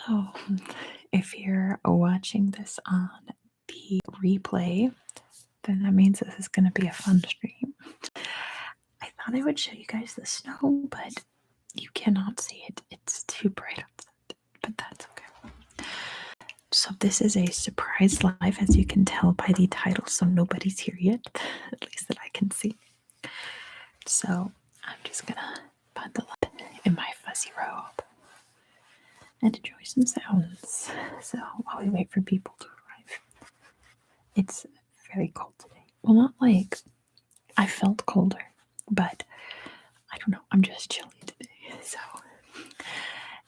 So, if you're watching this on the replay, then that means this is going to be a fun stream. I thought I would show you guys the snow, but you cannot see it. It's too bright outside, but that's okay. So, this is a surprise live, as you can tell by the title, so nobody's here yet, at least that I can see. So, I'm just going to bundle up in my fuzzy robe and enjoy some sounds. So while we wait for people to arrive, it's very cold today. Well, not like I felt colder, but I don't know. I'm just chilly today. So,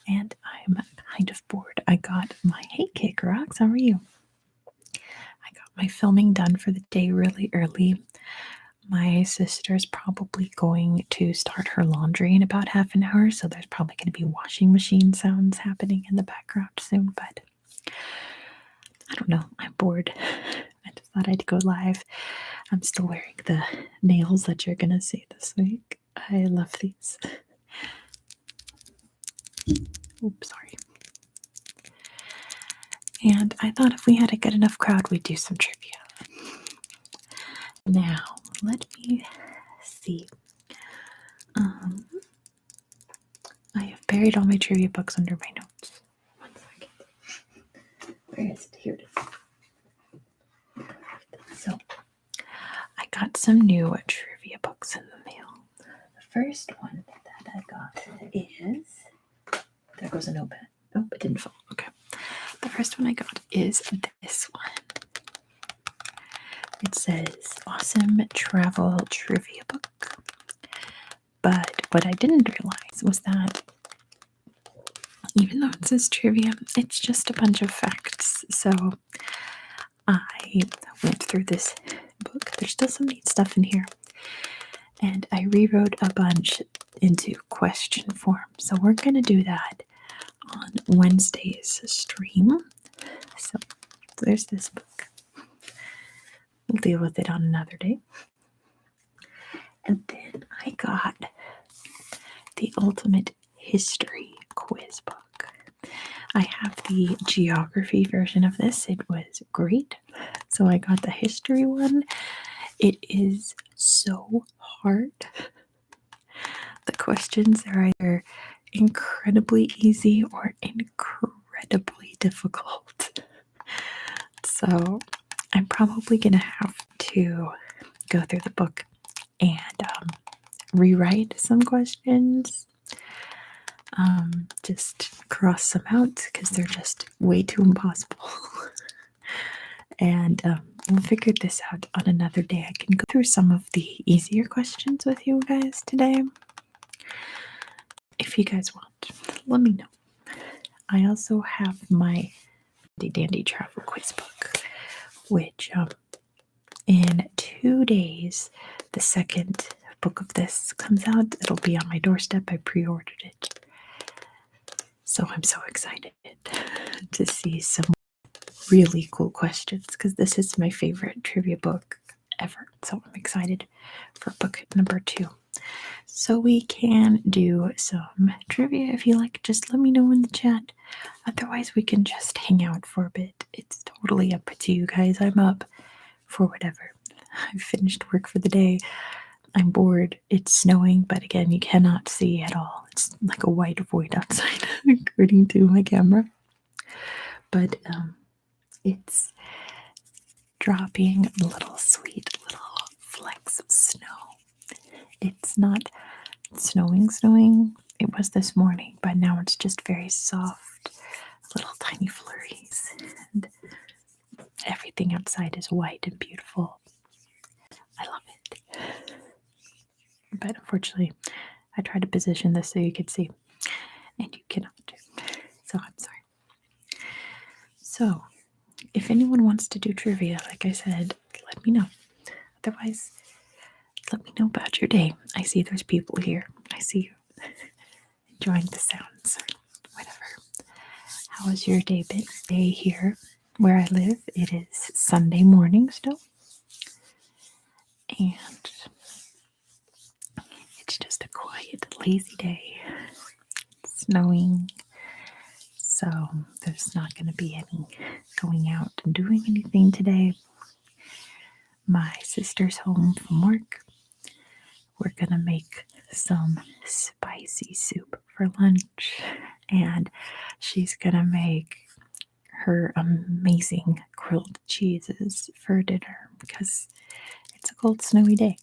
and I'm kind of bored. I got my hey Kick Rocks. How are you? I got my filming done for the day really early. My sister's probably going to start her laundry in about half an hour, so there's probably going to be washing machine sounds happening in the background soon, but I don't know. I'm bored. I just thought I'd go live. I'm still wearing the nails that you're going to see this week. I love these. Oops, sorry. And I thought if we had a good enough crowd, we'd do some trivia. Now, let me see. I have buried all my trivia books under my notes. 1 second. Where is it? Here it is. So, I got some new trivia books in the mail. The first one that I got is... There goes a notepad. Oh, it didn't fall. Okay. The first one I got is this one. It says Awesome Travel Trivia Book. But what I didn't realize was that even though it says trivia, it's just a bunch of facts. So I went through this book. There's still some neat stuff in here. And I rewrote a bunch into question form. So we're going to do that on Wednesday's stream. So there's this book. We'll deal with it on another day. And then I got the Ultimate History Quiz book. I have the geography version of this. It was great. So I got the history one. It is so hard. The questions are either incredibly easy or incredibly difficult. So I'm probably going to have to go through the book and rewrite some questions. Just cross some out because they're just way too impossible. And we'll figure this out on another day. I can go through some of the easier questions with you guys today. If you guys want, let me know. I also have my Dandy Travel Quiz book, which in 2 days, the second book of this comes out. It'll be on my doorstep. I pre-ordered it. So I'm so excited to see some really cool questions because this is my favorite trivia book ever. So I'm excited for book number 2. So we can do some trivia if you like. Just let me know in the chat. Otherwise, we can just hang out for a bit. It's totally up to you guys. I'm up for whatever. I've finished work for the day. I'm bored. It's snowing, but again, you cannot see at all. It's like a white void outside, according to my camera. But it's dropping little sweet little flecks of snow. It's not snowing. It was this morning, but now it's just very soft, little tiny flurries. And everything outside is white and beautiful. I love it. But unfortunately, I tried to position this so you could see, and you cannot. So I'm sorry. So, if anyone wants to do trivia, like I said, let me know. Otherwise, let me know about your day. I see there's people here. I see you enjoying the sounds or whatever. How has your day been? Day here where I live, it is Sunday morning still. And it's just a quiet, lazy day. It's snowing. So there's not going to be any going out and doing anything today. My sister's home from work. We're going to make some spicy soup for lunch, and she's going to make her amazing grilled cheeses for dinner because it's a cold, snowy day.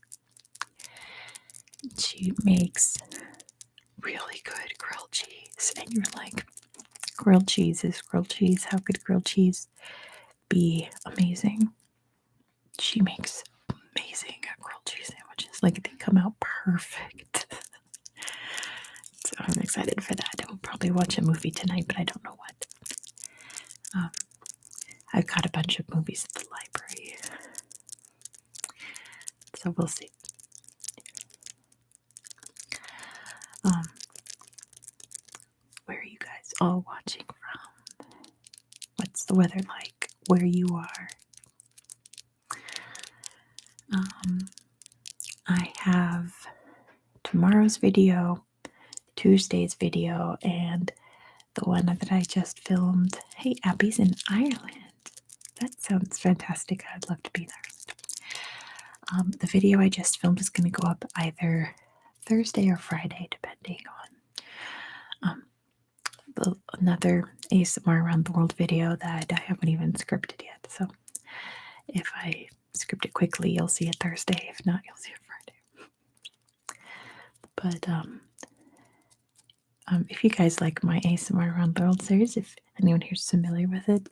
She makes really good grilled cheese, and you're like, grilled cheese is grilled cheese. How could grilled cheese be amazing? She makes amazing grilled cheese sandwiches. Like, they come out perfect. So I'm excited for that. We'll probably watch a movie tonight, but I don't know what. I've got a bunch of movies at the library, so we'll see. Where are you guys all watching from? What's the weather like where you are? I have tomorrow's video, Tuesday's video, and the one that I just filmed. Hey, Abby's in Ireland. That sounds fantastic. I'd love to be there. The video I just filmed is going to go up either Thursday or Friday, depending on another ASMR Around the World video that I haven't even scripted yet. So if I script it quickly, you'll see it Thursday. If not, you'll see it Friday. But if you guys like my ASMR Around the World series, if anyone here's familiar with it,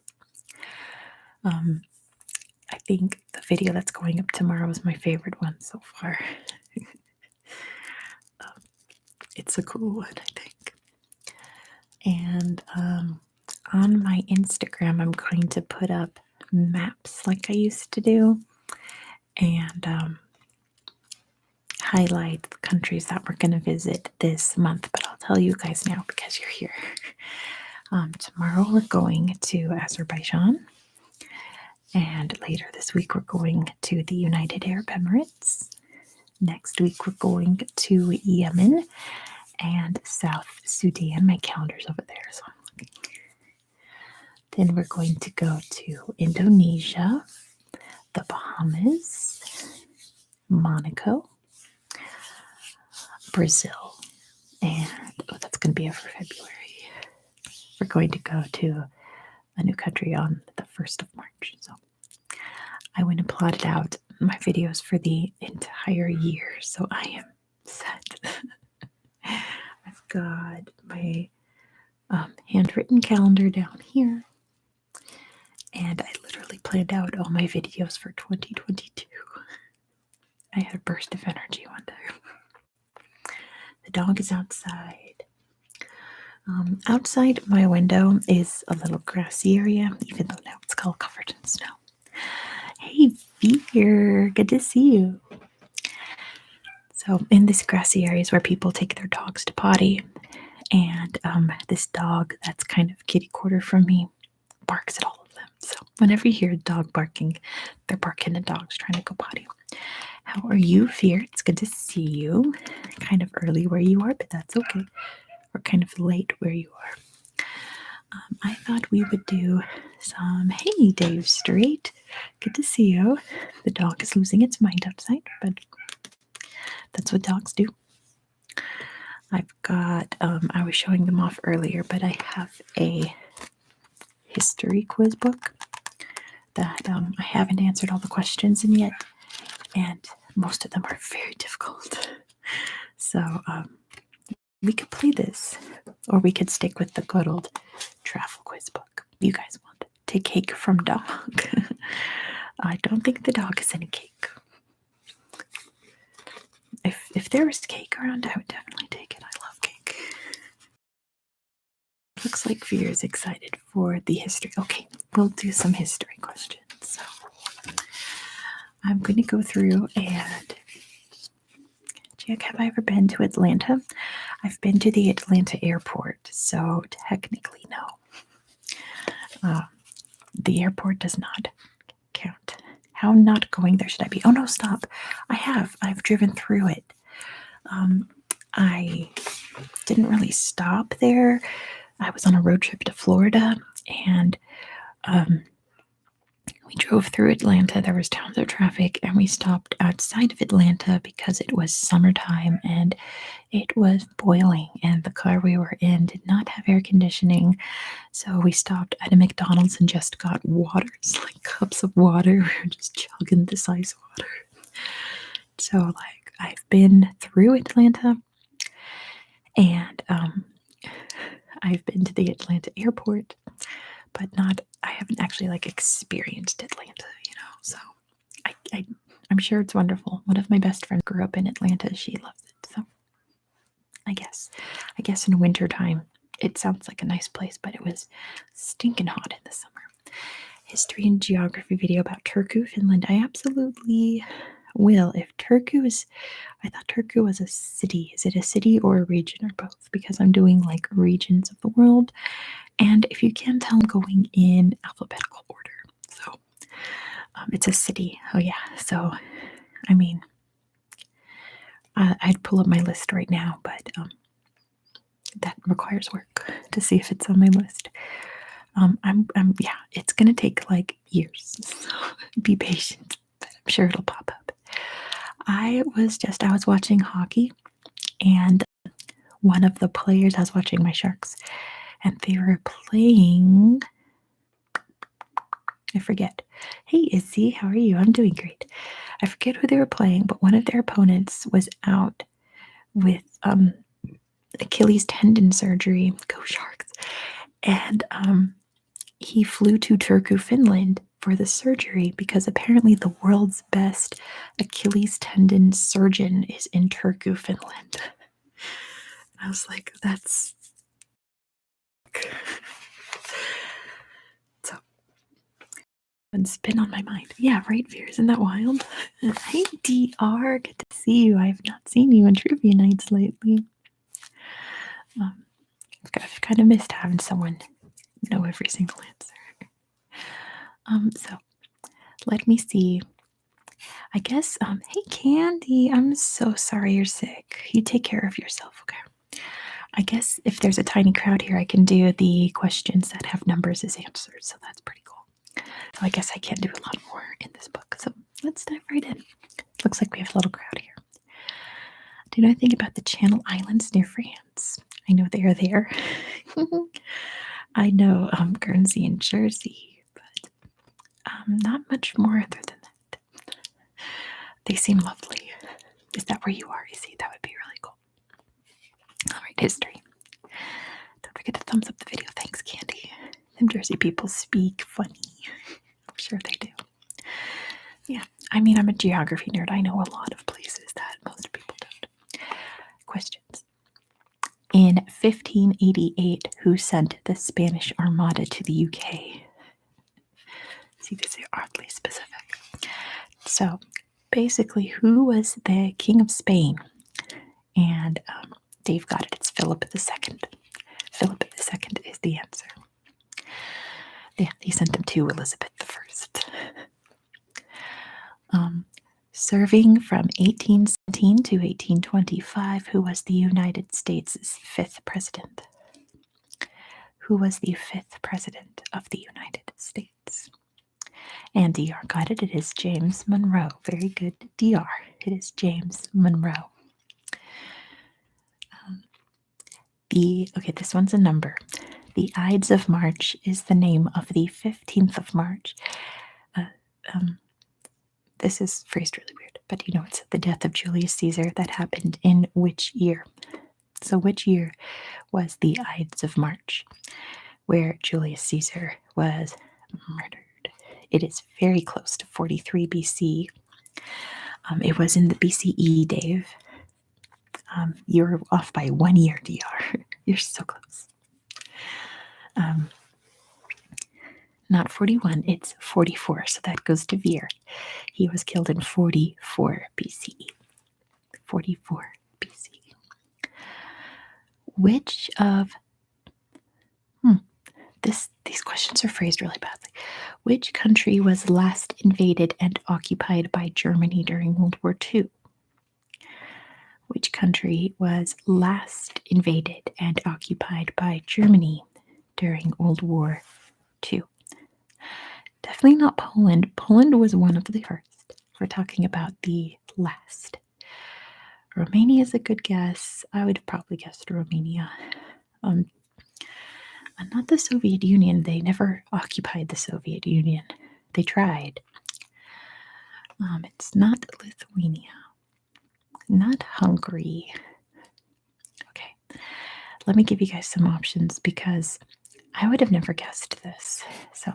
I think the video that's going up tomorrow is my favorite one so far. It's a cool one, I think. And on my Instagram, I'm going to put up maps like I used to do, and highlight the countries that we're going to visit this month. But I'll tell you guys now because you're here. Tomorrow we're going to Azerbaijan, and later this week we're going to the United Arab Emirates. Next week we're going to Yemen and South Sudan. My calendar's over there, so I'm looking. Then we're going to go to Indonesia, the Bahamas, Monaco, Brazil, and that's going to be it for February. We're going to go to a new country on the 1st of March. So I went and plotted out my videos for the entire year, so I am set. I've got my handwritten calendar down here, and I literally planned out all my videos for 2022. I had a burst of energy one day. The dog is outside. Outside my window is a little grassy area, even though now it's all covered in snow. Hey, Veer, good to see you. So in this grassy area is where people take their dogs to potty, and this dog that's kind of kitty quarter from me barks at all of them. So whenever you hear a dog barking, they're barking at dogs trying to go potty. How are you, Veer? It's good to see you. Kind of early where you are, but that's okay. Or kind of late where you are. I thought we would do some, hey, Dave Straight. Good to see you. The dog is losing its mind outside, but that's what dogs do. I've got, I was showing them off earlier, but I have a history quiz book that I haven't answered all the questions in yet, and most of them are very difficult. So we could play this, or we could stick with the good old travel quiz book. You guys want to take cake from dog. I don't think the dog is any cake. If there was cake around, I would definitely take it. I love cake. Looks like Veer is excited for the history. Okay, we'll do some history questions. So I'm going to go through and check, have I ever been to Atlanta? I've been to the Atlanta airport, so technically no. The airport does not count. How not going there should I be? Oh no, stop. I've driven through it. I didn't really stop there, I was on a road trip to Florida, and we drove through Atlanta. There was tons of traffic, and we stopped outside of Atlanta because it was summertime and it was boiling, and the car we were in did not have air conditioning. So we stopped at a McDonald's and just got waters, like cups of water. We were just chugging this ice water. So, like, I've been through Atlanta, and I've been to the Atlanta airport, but I haven't actually like experienced Atlanta, So I'm sure it's wonderful. One of my best friends grew up in Atlanta. She loves it. So I guess in wintertime, it sounds like a nice place, but it was stinking hot in the summer. History and geography video about Turku, Finland. I absolutely will. I thought Turku was a city. Is it a city or a region or both? Because I'm doing like regions of the world. And if you can tell, I'm going in alphabetical order. So it's a city. Oh, yeah. So, I mean, I'd pull up my list right now, but that requires work to see if it's on my list. Yeah, it's gonna take like years. So be patient, but I'm sure it'll pop up. I was watching hockey, and one of the players, I was watching my Sharks, and they were playing. I forget. Hey, Izzy, how are you? I'm doing great. I forget who they were playing, but one of their opponents was out with Achilles tendon surgery. Go Sharks! And he flew to Turku, Finland for the surgery because apparently the world's best Achilles tendon surgeon is in Turku, Finland. And I was like, that's. So, and spin on my mind. Yeah, right, Veer. Isn't that wild? Hey, DR. Good to see you. I have not seen you in trivia nights lately. I've kind of missed having someone know every single answer. So let me see. I guess, hey Candy, I'm so sorry you're sick. You take care of yourself, okay? I guess if there's a tiny crowd here, I can do the questions that have numbers as answers, so that's pretty cool. So I guess I can do a lot more in this book. So let's dive right in. Looks like we have a little crowd here. Do you know anything about the Channel Islands near France? I know they are there. I know Guernsey and Jersey, but not much more other than that. They seem lovely. Is that where you are? Izzy? That would be really cool. All right, history. Don't forget to thumbs up the video. Thanks, Candy. Them Jersey people speak funny. I'm sure they do. Yeah, I mean, I'm a geography nerd. I know a lot of places that most people don't. Questions. In 1588, who sent the Spanish Armada to the UK? See, this is oddly specific. So, basically, who was the King of Spain? And Dave got it. It's Philip II. Philip II is the answer. Yeah, he sent them to Elizabeth I. Serving from 1817 to 1825, who was the United States' fifth president? Who was the fifth president of the United States? And DR got it. It is James Monroe. Very good, DR. It is James Monroe. Okay, this one's a number. The Ides of March is the name of the 15th of March. This is phrased really weird, but it's the death of Julius Caesar that happened in which year? So which year was the Ides of March, where Julius Caesar was murdered? It is very close to 43 BC. It was in the BCE, Dave. You're off by 1 year, DR. You're so close. Not 41, it's 44, so that goes to Veer. He was killed in 44 BCE. 44 BCE. Which of... these questions are phrased really badly. Which country was last invaded and occupied by Germany during World War II? Which country was last invaded and occupied by Germany during World War II? Definitely not Poland. Poland was one of the first. We're talking about the last. Romania is a good guess. I would have probably guessed Romania. And not the Soviet Union. They never occupied the Soviet Union. They tried. It's not Lithuania. Not Hungary. Okay. Let me give you guys some options because I would have never guessed this. So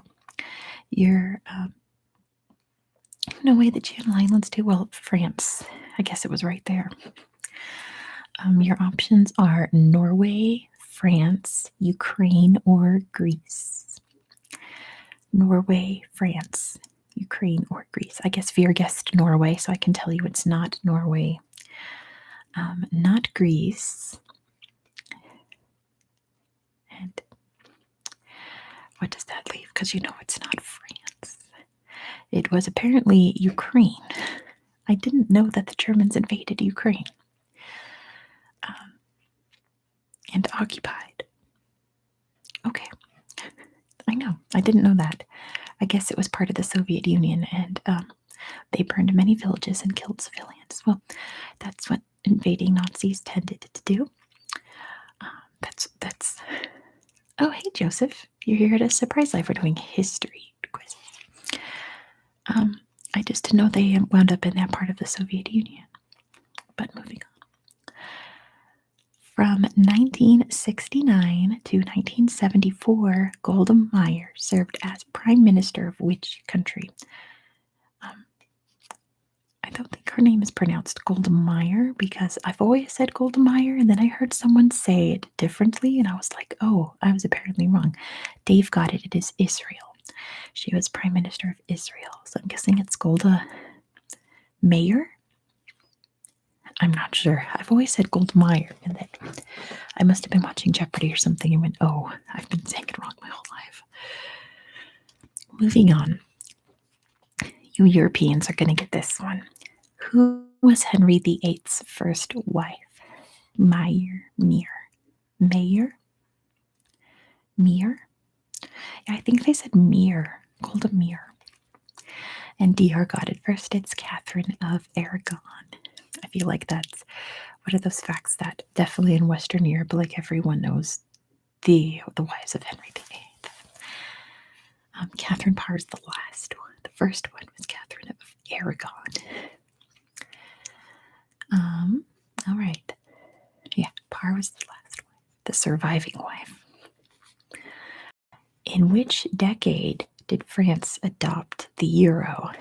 you're no way the Channel Islands too. Well, France. I guess it was right there. Your options are Norway, France, Ukraine, or Greece. Norway, France, Ukraine, or Greece. I guess Veer guessed Norway, so I can tell you it's not Norway. Not Greece. And what does that leave? Because you know it's not France. It was apparently Ukraine. I didn't know that the Germans invaded Ukraine and occupied. Okay. I know. I didn't know that. I guess it was part of the Soviet Union and they burned many villages and killed civilians. Well, that's what invading Nazis tended to do. That's. Oh, hey, Joseph. You're here at a surprise live. We're doing history quizzes. I just didn't know they wound up in that part of the Soviet Union. But moving on. From 1969 to 1974, Golda Meir served as Prime Minister of which country? I don't think her name is pronounced Golda Meir because I've always said Golda Meir, and then I heard someone say it differently, and I was like, oh, I was apparently wrong. Dave got it. It is Israel. She was Prime Minister of Israel, so I'm guessing it's Golda Meir? I'm not sure. I've always said Golda Meir, and then I must have been watching Jeopardy or something and went, oh, I've been saying it wrong my whole life. Moving on. You Europeans are going to get this one. Who was Henry VIII's first wife? Meir. Meir? I think they said Mir. Golda Meir. And DR got it first. It's Catherine of Aragon. I feel like that's one of those facts that definitely in Western Europe, like everyone knows the wives of Henry VIII. Catherine Parr is the last one. The first one was Catherine of Aragon. All right. Yeah, Parr was the last one, the surviving wife. In which decade did France adopt the euro?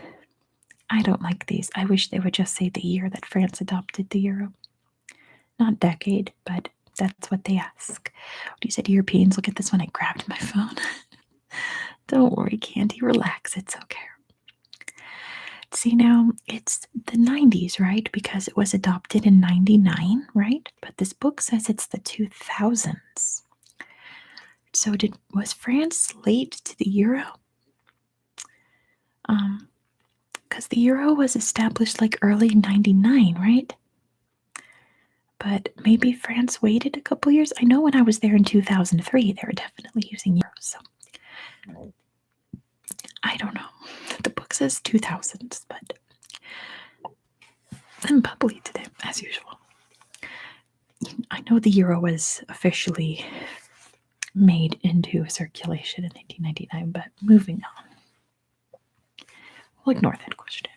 I don't like these. I wish they would just say the year that France adopted the euro. Not decade, but that's what they ask. When you said Europeans, look at this one. I grabbed my phone. Don't worry, Candy. Relax. It's okay. See, now it's the 90s, right? Because it was adopted in 99, right? But this book says it's the 2000s. So was France late to the euro? Because the euro was established like early 99, right? But maybe France waited a couple years. I know when I was there in 2003, they were definitely using euros. So I don't know. The book says 2000s, but I'm bubbly today, as usual. I know the euro was officially made into circulation in 1999, but moving on. We'll ignore that question.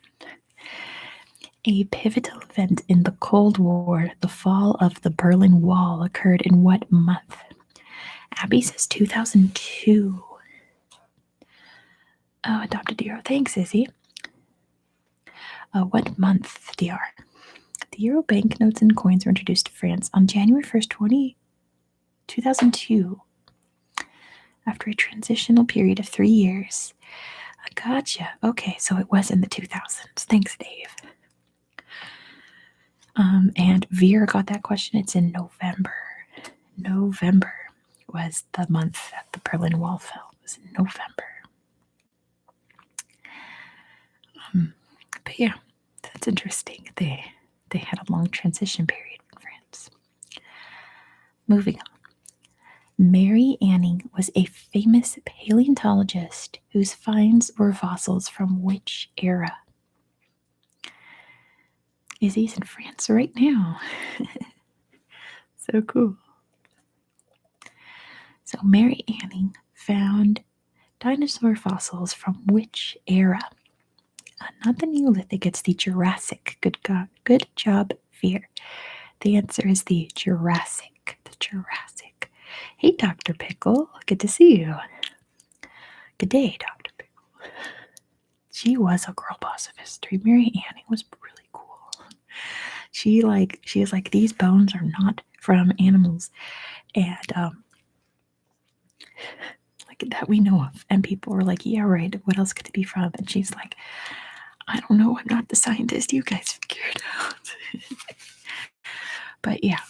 A pivotal event in the Cold War, the fall of the Berlin Wall, occurred in what month? Abby says 2002. Oh, adopted euro. Thanks, Izzy. What month, DR? The euro banknotes and coins were introduced to France on January 1st, 2002. After a transitional period of 3 years. Gotcha. Okay, so it was in the 2000s. Thanks, Dave. And Vera got that question. It's in November. November was the month that the Berlin Wall fell. It was in November. But yeah, that's interesting. They They had a long transition period in France. Moving on. Mary Anning was a famous paleontologist whose finds were fossils from which era? Izzy's in France right now. So cool. So Mary Anning found dinosaur fossils from which era? Not the Neolithic, it's the Jurassic. Good job, Fear. The answer is the Jurassic. The Jurassic. Hey, Dr. Pickle. Good to see you. Good day, Dr. Pickle. She was a girl boss of history. Mary Anning was really cool. She is like, these bones are not from animals. And like that we know of. And people were like, yeah, right. What else could it be from? And she's like, I don't know. I'm not the scientist. You guys figure it out. But yeah,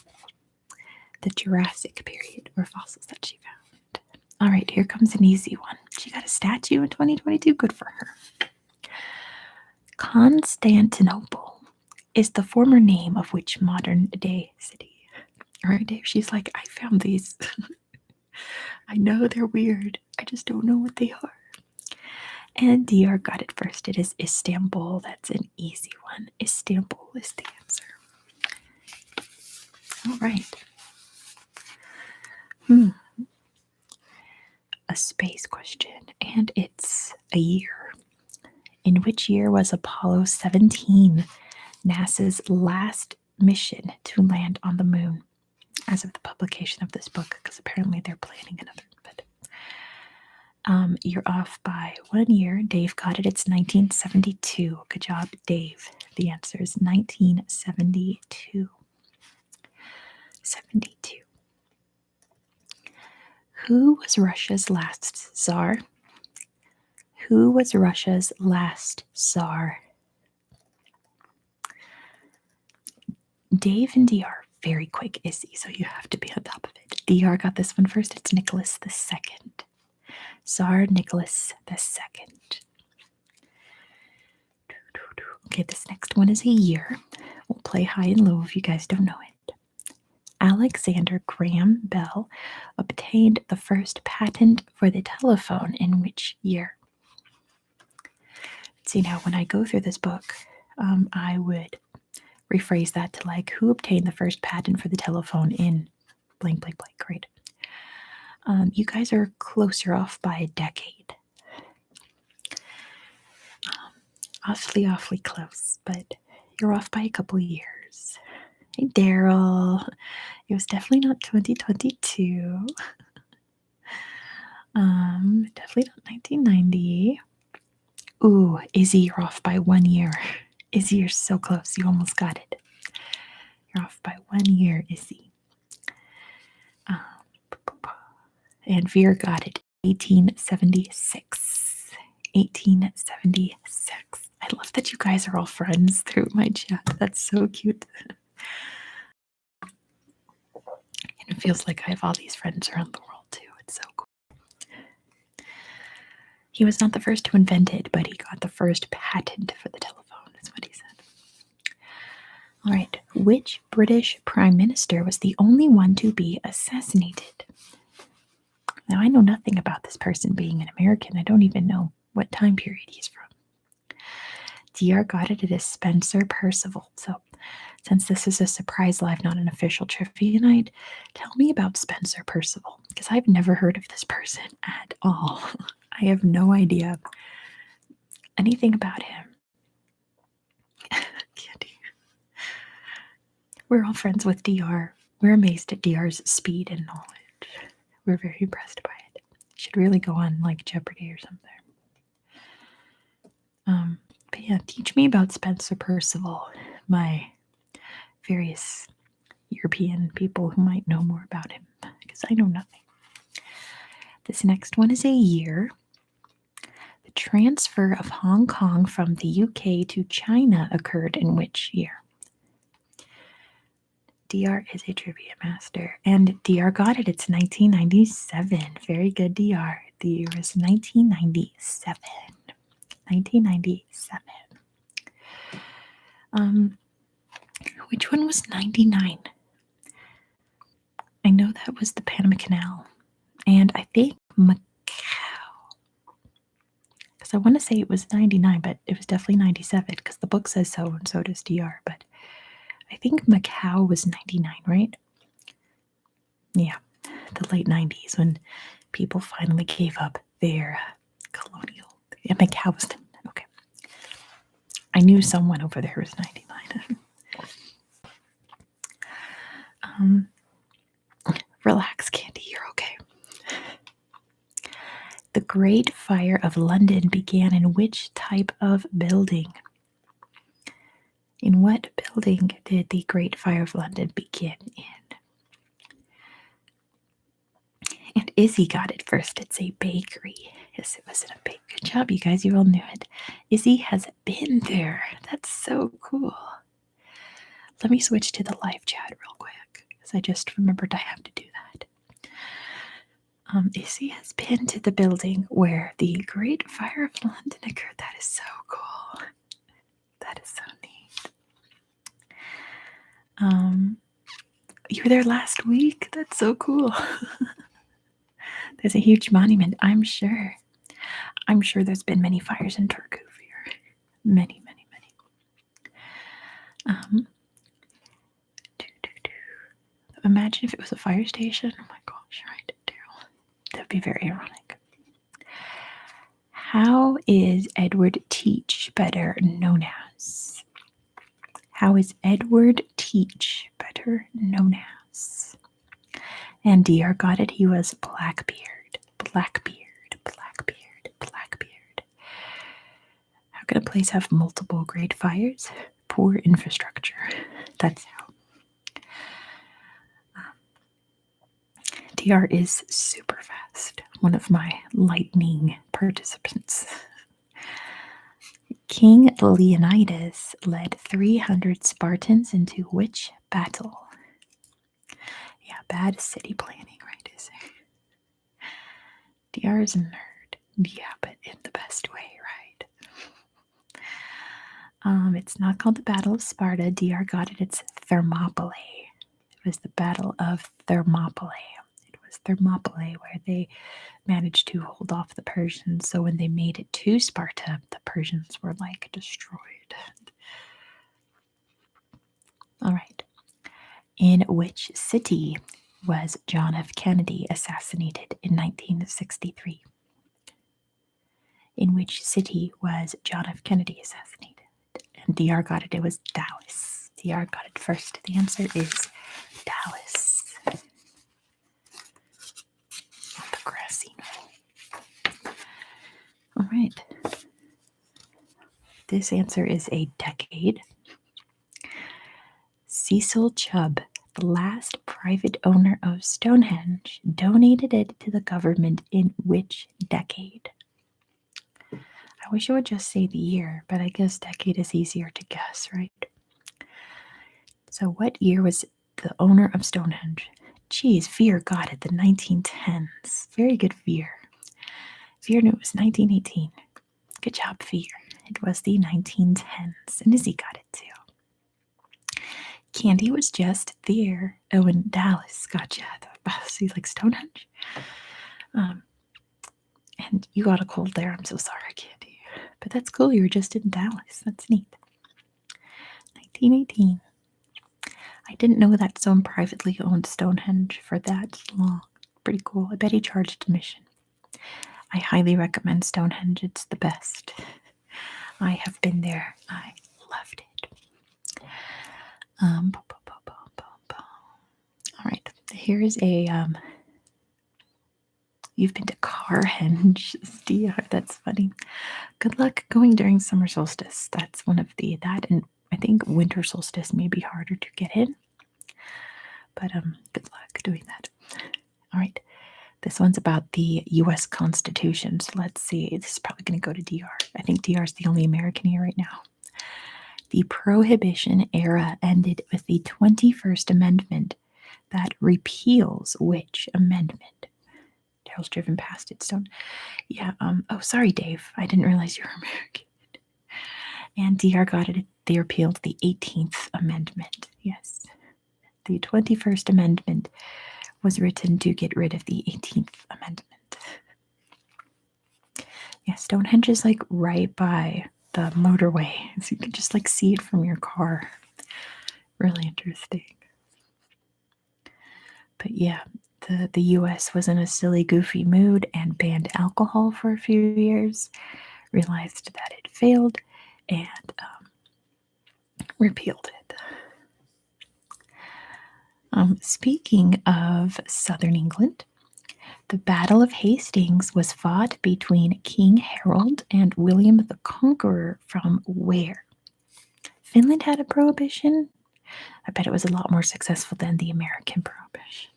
the Jurassic period were fossils that she found. All right, here comes an easy one. She got a statue in 2022. Good for her. Constantinople is the former name of which modern day city? All right, Dave. She's like, I found these. I know they're weird. I just don't know what they are. And DR got it first. It is Istanbul. That's an easy one. Istanbul is the answer. All right. A space question, and it's a year. In which year was Apollo 17, NASA's last mission to land on the moon? As of the publication of this book, because apparently they're planning another. But you're off by 1 year. Dave got it. It's 1972. Good job, Dave. The answer is 1972. 72. Who was Russia's last Tsar? Who was Russia's last Tsar? Dave and DR, very quick, Izzy, so you have to be on top of it. DR got this one first. It's Nicholas II. Tsar Nicholas II. Okay, this next one is a year. We'll play high and low if you guys don't know it. Alexander Graham Bell obtained the first patent for the telephone in which year? See, now when I go through this book, I would rephrase that to like, who obtained the first patent for the telephone in blank, blank, blank, right? You guys are closer off by a decade. Awfully close, but you're off by a couple years. Hey, Daryl. It was definitely not 2022. Definitely not 1990. Ooh, Izzy, you're off by 1 year. Izzy, you're so close. You almost got it. You're off by 1 year, Izzy. And Veer got it. 1876. 1876. I love that you guys are all friends through my chat. That's so cute. And it feels like I have all these friends around the world too. It's so cool. He was not the first to invent it, but he got the first patent for the telephone, is what he said. All right. Which British Prime Minister was the only one to be assassinated? Now, I know nothing about this person being an American. I don't even know what time period he's from. DR got it. It is Spencer Perceval. So, since this is a surprise live, not an official trivia night, tell me about Spencer Perceval, because I've never heard of this person at all. I have no idea anything about him. Candy. We're all friends with DR. We're amazed at DR's speed and knowledge. We're very impressed by it. Should really go on like Jeopardy or something. But yeah, teach me about Spencer Perceval, my various European people who might know more about him, because I know nothing. This next one is a year. The transfer of Hong Kong from the UK to China occurred in which year? DR is a trivia master, and DR got it. It's 1997. Very good, DR. The year is 1997. 1997. Which one was 99? I know that was the Panama Canal. And I think Macau. Because I want to say it was 99, but it was definitely 97 because the book says so and so does DR. But I think Macau was 99, right? Yeah, the late 90s when people finally gave up their colonial. Yeah, Macau was, okay. I knew someone over there was 99. Relax, Candy, you're okay. The Great Fire of London began in which type of building? In what building did the Great Fire of London begin in? And Izzy got it first. It's a bakery. Yes, it was in a bakery. Good job, you guys. You all knew it. Izzy has been there. That's so cool. Let me switch to the live chat real quick because I just remembered I have to do that. Izzy has been to the building where the Great Fire of London occurred. That is so cool. That is so neat. You were there last week? That's so cool. There's a huge monument, I'm sure. I'm sure there's been many fires in Turku here. Many, many, many. Imagine if it was a fire station. Oh my gosh, right, Daryl. That'd be very ironic. How is Edward Teach better known as? How is Edward Teach better known as? And DR got it. He was Blackbeard. Blackbeard. Blackbeard. Blackbeard. How can a place have multiple great fires? Poor infrastructure. That's how. DR is super fast. One of my lightning participants. King Leonidas led 300 Spartans into which battle? Yeah, bad city planning, right? Is it? DR is a nerd. Yeah, but in the best way, right? It's not called the Battle of Sparta. DR got it. It's Thermopylae. It was the Battle of Thermopylae. It was Thermopylae where they managed to hold off the Persians. So when they made it to Sparta, the Persians were like destroyed. All right. In which city was John F. Kennedy assassinated in 1963? In which city was John F. Kennedy assassinated? And DR got it. It was Dallas. DR got it first. The answer is Dallas. On the grassy knoll. All right. This answer is a decade. Cecil Chubb, the last private owner of Stonehenge, donated it to the government in which decade? I wish I would just say the year, but I guess decade is easier to guess, right? So what year was the owner of Stonehenge? Geez, Veer got it, the 1910s. Very good, Veer. Veer knew it was 1918. Good job, Veer. It was the 1910s, and Izzy got it too. Candy was just there. Oh, in Dallas. Gotcha. See, like Stonehenge. And you got a cold there. I'm so sorry, Candy. But that's cool. You were just in Dallas. That's neat. 1918. I didn't know that some privately owned Stonehenge for that long. Pretty cool. I bet he charged admission. I highly recommend Stonehenge. It's the best. I have been there. I loved it. All right. Here is a you've been to Carhenge, DR. That's funny. Good luck going during summer solstice. That's one of that, and I think winter solstice may be harder to get in. But good luck doing that. All right. This one's about the U.S. Constitution. So let's see. This is probably going to go to DR. I think DR is the only American here right now. The Prohibition era ended with the 21st Amendment that repeals which amendment? Daryl's driven past it, Stone. Yeah, oh, sorry, Dave. I didn't realize you were American. And DR got it. they repealed the 18th Amendment. Yes, the 21st Amendment was written to get rid of the 18th Amendment. Yeah, Stonehenge is like right by the motorway, so you can just like see it from your car. Really interesting. But yeah, the US was in a silly, goofy mood and banned alcohol for a few years, realized that it failed, and repealed it. Speaking of southern England, the Battle of Hastings was fought between King Harold and William the Conqueror from where? Finland had a prohibition? I bet it was a lot more successful than the American prohibition.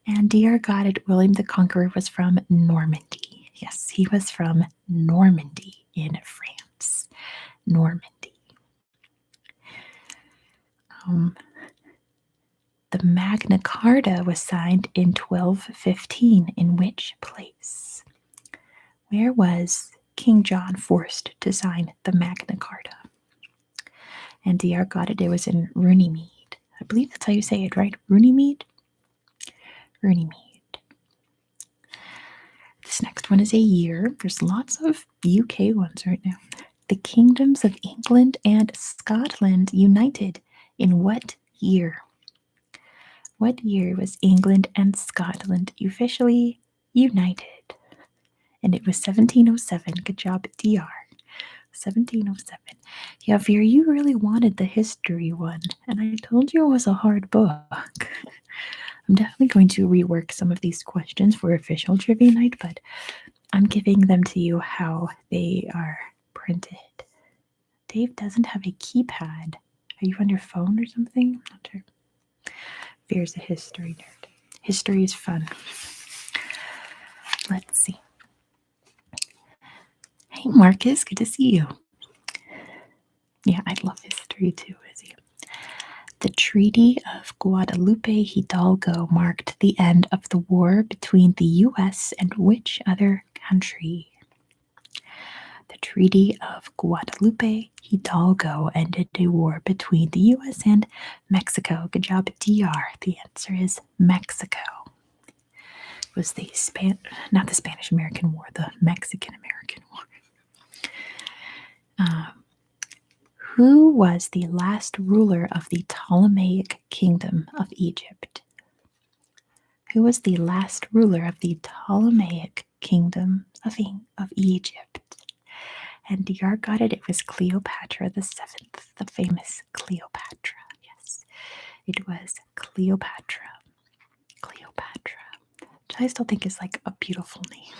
And dear God, William the Conqueror was from Normandy. Yes, he was from Normandy in France. Normandy. The Magna Carta was signed in 1215 in which place? Where was King John forced to sign the Magna Carta? And dear God, it was in Runnymede. I believe that's how you say it, right? Runnymede? Runnymede. This next one is a year. There's lots of UK ones right now. The kingdoms of England and Scotland united in what year? What year was England and Scotland officially united? And it was 1707. Good job, DR. 1707. Yeah, Veer, you really wanted the history one, and I told you it was a hard book. I'm definitely going to rework some of these questions for official trivia night, but I'm giving them to you how they are printed. Dave doesn't have a keypad. Are you on your phone or something? I'm not sure. Veer's a history nerd. History is fun. Let's see. Hey, Marcus, good to see you. Yeah, I love history too, Izzy. The Treaty of Guadalupe Hidalgo marked the end of the war between the U.S. and which other country? The Treaty of Guadalupe Hidalgo ended a war between the U.S. and Mexico. Good job, DR. The answer is Mexico. It was not the Spanish-American War, the Mexican-American War. Who was the last ruler of the Ptolemaic Kingdom of Egypt? Who was the last ruler of the Ptolemaic Kingdom of Egypt? And DR got it. It was Cleopatra the Seventh, the famous Cleopatra. Yes, it was Cleopatra. Cleopatra, which I still think is like a beautiful name.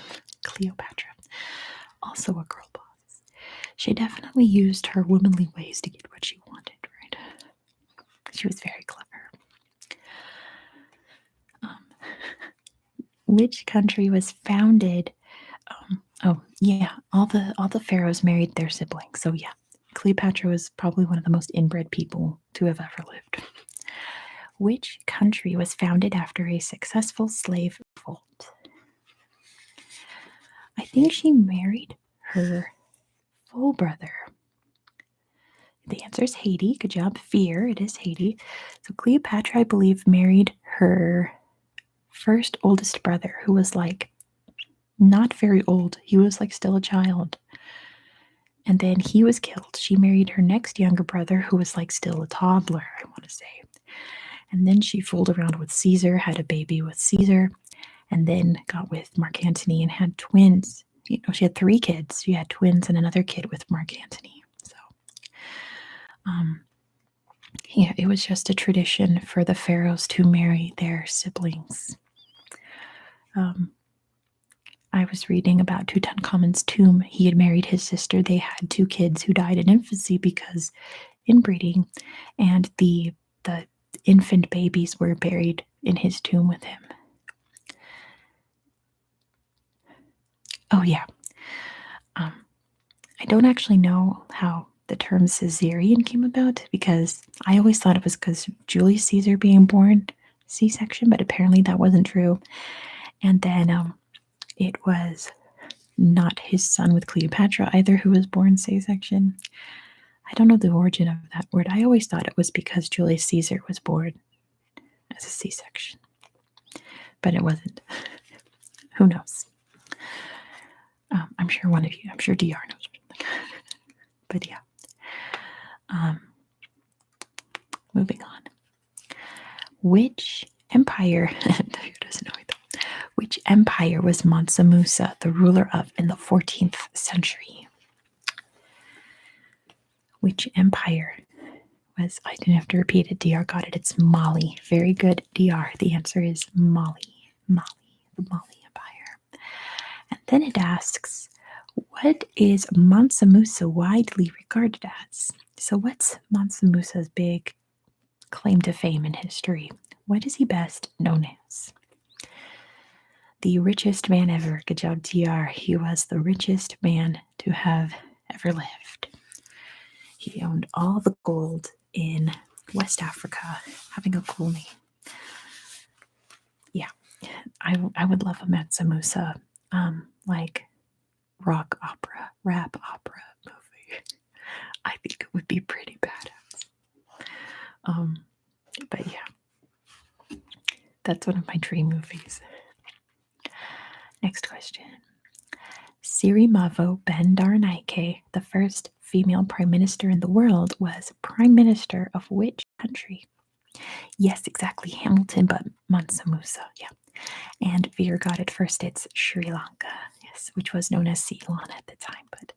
Cleopatra. Also a girl boss. She definitely used her womanly ways to get what she wanted, right? She was very clever. Which country was founded? All the pharaohs married their siblings. So yeah, Cleopatra was probably one of the most inbred people to have ever lived. Which country was founded after a successful slave revolt? I think she married her full brother. The answer is Haiti. Good job, Fear. It is Haiti. So Cleopatra, I believe, married her first oldest brother, who was like not very old. He was like still a child. And then he was killed. She married her next younger brother, who was like still a toddler, I want to say. And then she fooled around with Caesar, had a baby with Caesar, and then got with Mark Antony and had twins. She had 3 kids. She had twins and another kid with Mark Antony. So, yeah, it was just a tradition for the pharaohs to marry their siblings. I was reading about Tutankhamun's tomb. He had married his sister. They had 2 kids who died in infancy because inbreeding, and the infant babies were buried in his tomb with him. Oh yeah. I don't actually know how the term cesarean came about, because I always thought it was because Julius Caesar being born C-section, but apparently that wasn't true. And then it was not his son with Cleopatra either who was born C-section. I don't know the origin of that word. I always thought it was because Julius Caesar was born as a C-section, but it wasn't. Who knows? I'm sure one of you, I'm sure DR knows. But yeah. Moving on. Which empire, who doesn't know it? Which empire was Mansa Musa the ruler of in the 14th century? Which empire was, I didn't have to repeat it, DR got it, it's Mali. Very good, DR. The answer is Mali. Mali, the Mali Empire. And then it asks, what is Mansa Musa widely regarded as? So what's Mansa Musa's big claim to fame in history? What is he best known as? The richest man ever. Good job, TR. He was the richest man to have ever lived. He owned all the gold in West Africa, having a cool name. Yeah, I would love a Mansa Musa, like rock opera, rap opera movie. I think it would be pretty badass. But yeah, that's one of my dream movies. Next question. Sirimavo Bandaranaike, the first female prime minister in the world, was prime minister of which country? Yes, exactly, Hamilton, but Mansa Musa, yeah. And Veer got it first, it's Sri Lanka, yes, which was known as Ceylon at the time, but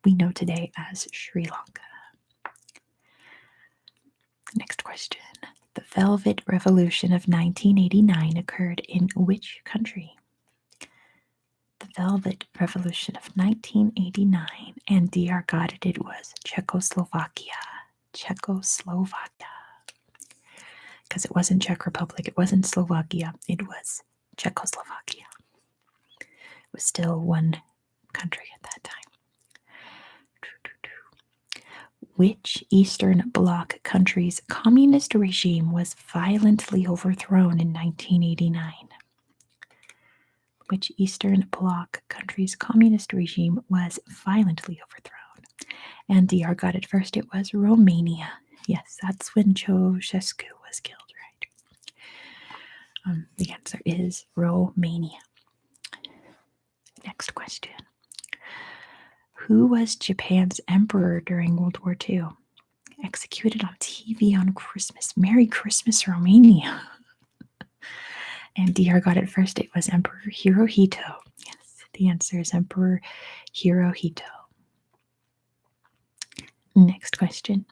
we know today as Sri Lanka. Next question. The Velvet Revolution of 1989 occurred in which country? The Velvet Revolution of 1989, and DR got it, it was Czechoslovakia. Czechoslovakia. Because it wasn't Czech Republic, it wasn't Slovakia, it was Czechoslovakia. It was still one country at that time. Which Eastern Bloc country's communist regime was violently overthrown in 1989? Which Eastern Bloc country's communist regime was violently overthrown? And DR got it first, it was Romania. Yes, that's when Ceausescu was killed, right? The answer is Romania. Next question. Who was Japan's emperor during World War II? Executed on TV on Christmas. Merry Christmas, Romania. And DR got it first. It was Emperor Hirohito. Yes, the answer is Emperor Hirohito. Next question.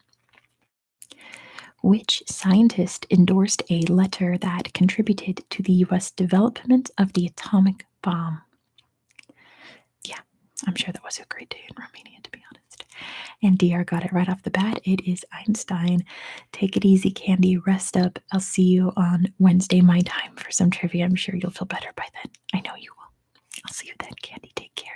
Which scientist endorsed a letter that contributed to the US development of the atomic bomb? Yeah, I'm sure that was a great day in Romania, to be honest. And DR got it right off the bat. It is Einstein. Take it easy, Candy. Rest up. I'll see you on Wednesday, my time, for some trivia. I'm sure you'll feel better by then. I know you will. I'll see you then, Candy. Take care.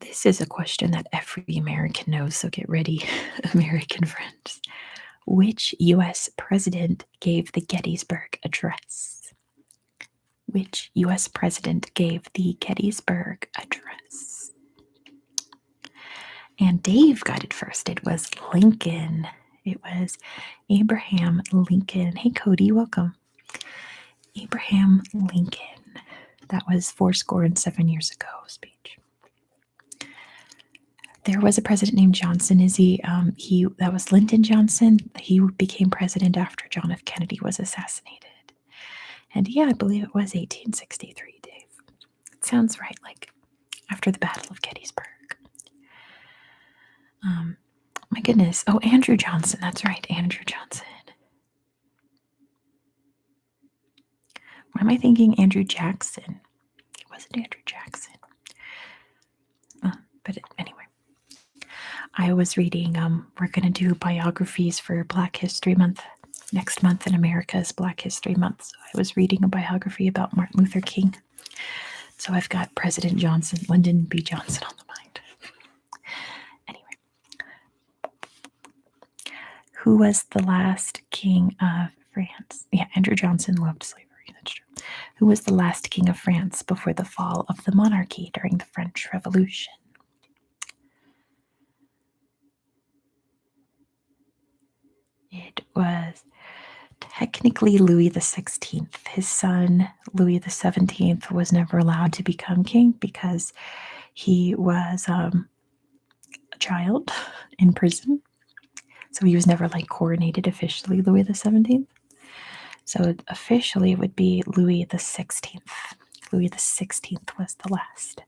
This is a question that every American knows, so get ready, American friends. Which U.S. president gave the Gettysburg Address? Which U.S. president gave the Gettysburg Address? And Dave got it first. It was Lincoln. It was Abraham Lincoln. Hey, Cody, welcome. Abraham Lincoln. That was 7 years ago speech. There was a president named Johnson. That was Lyndon Johnson. He became president after John F. Kennedy was assassinated. And yeah, I believe it was 1863, Dave. It sounds right, like after the Battle of Gettysburg. My goodness. Oh, Andrew Johnson. That's right, Andrew Johnson. What am I thinking? Andrew Jackson. It wasn't Andrew Jackson. Anyway. I was reading, we're going to do biographies for Black History Month. Next month in America is Black History Month. So I was reading a biography about Martin Luther King. So I've got President Johnson, Lyndon B. Johnson on the mind. Anyway. Who was the last king of France? Yeah, Andrew Johnson loved slavery. That's true. Who was the last king of France before the fall of the monarchy during the French Revolution? It was technically Louis the 16th. His son, Louis the 17th, was never allowed to become king because he was a child in prison. So he was never like coronated officially Louis the 17th. So officially it would be Louis the 16th. Louis the 16th was the last.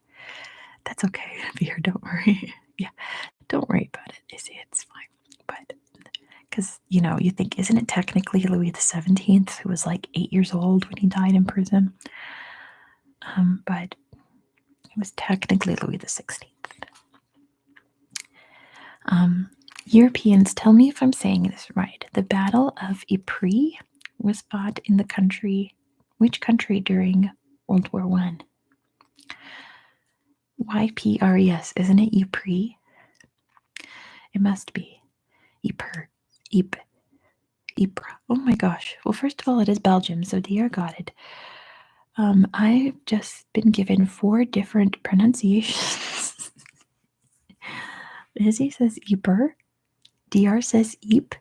That's okay, Beer, don't worry. Yeah, don't worry about it, Izzy, it's fine. But because, you think, isn't it technically Louis the 17th, who was like 8 years old when he died in prison? But it was technically Louis the 16th. Europeans, tell me if I'm saying this right. The Battle of Ypres was fought in which country during World War One? Ypres, isn't it Ypres? It must be. Ypres. Ypres. Oh my gosh. Well, first of all, it is Belgium, so DR got it. I've just been given 4 different pronunciations. Izzy says Ypres. DR says Yp.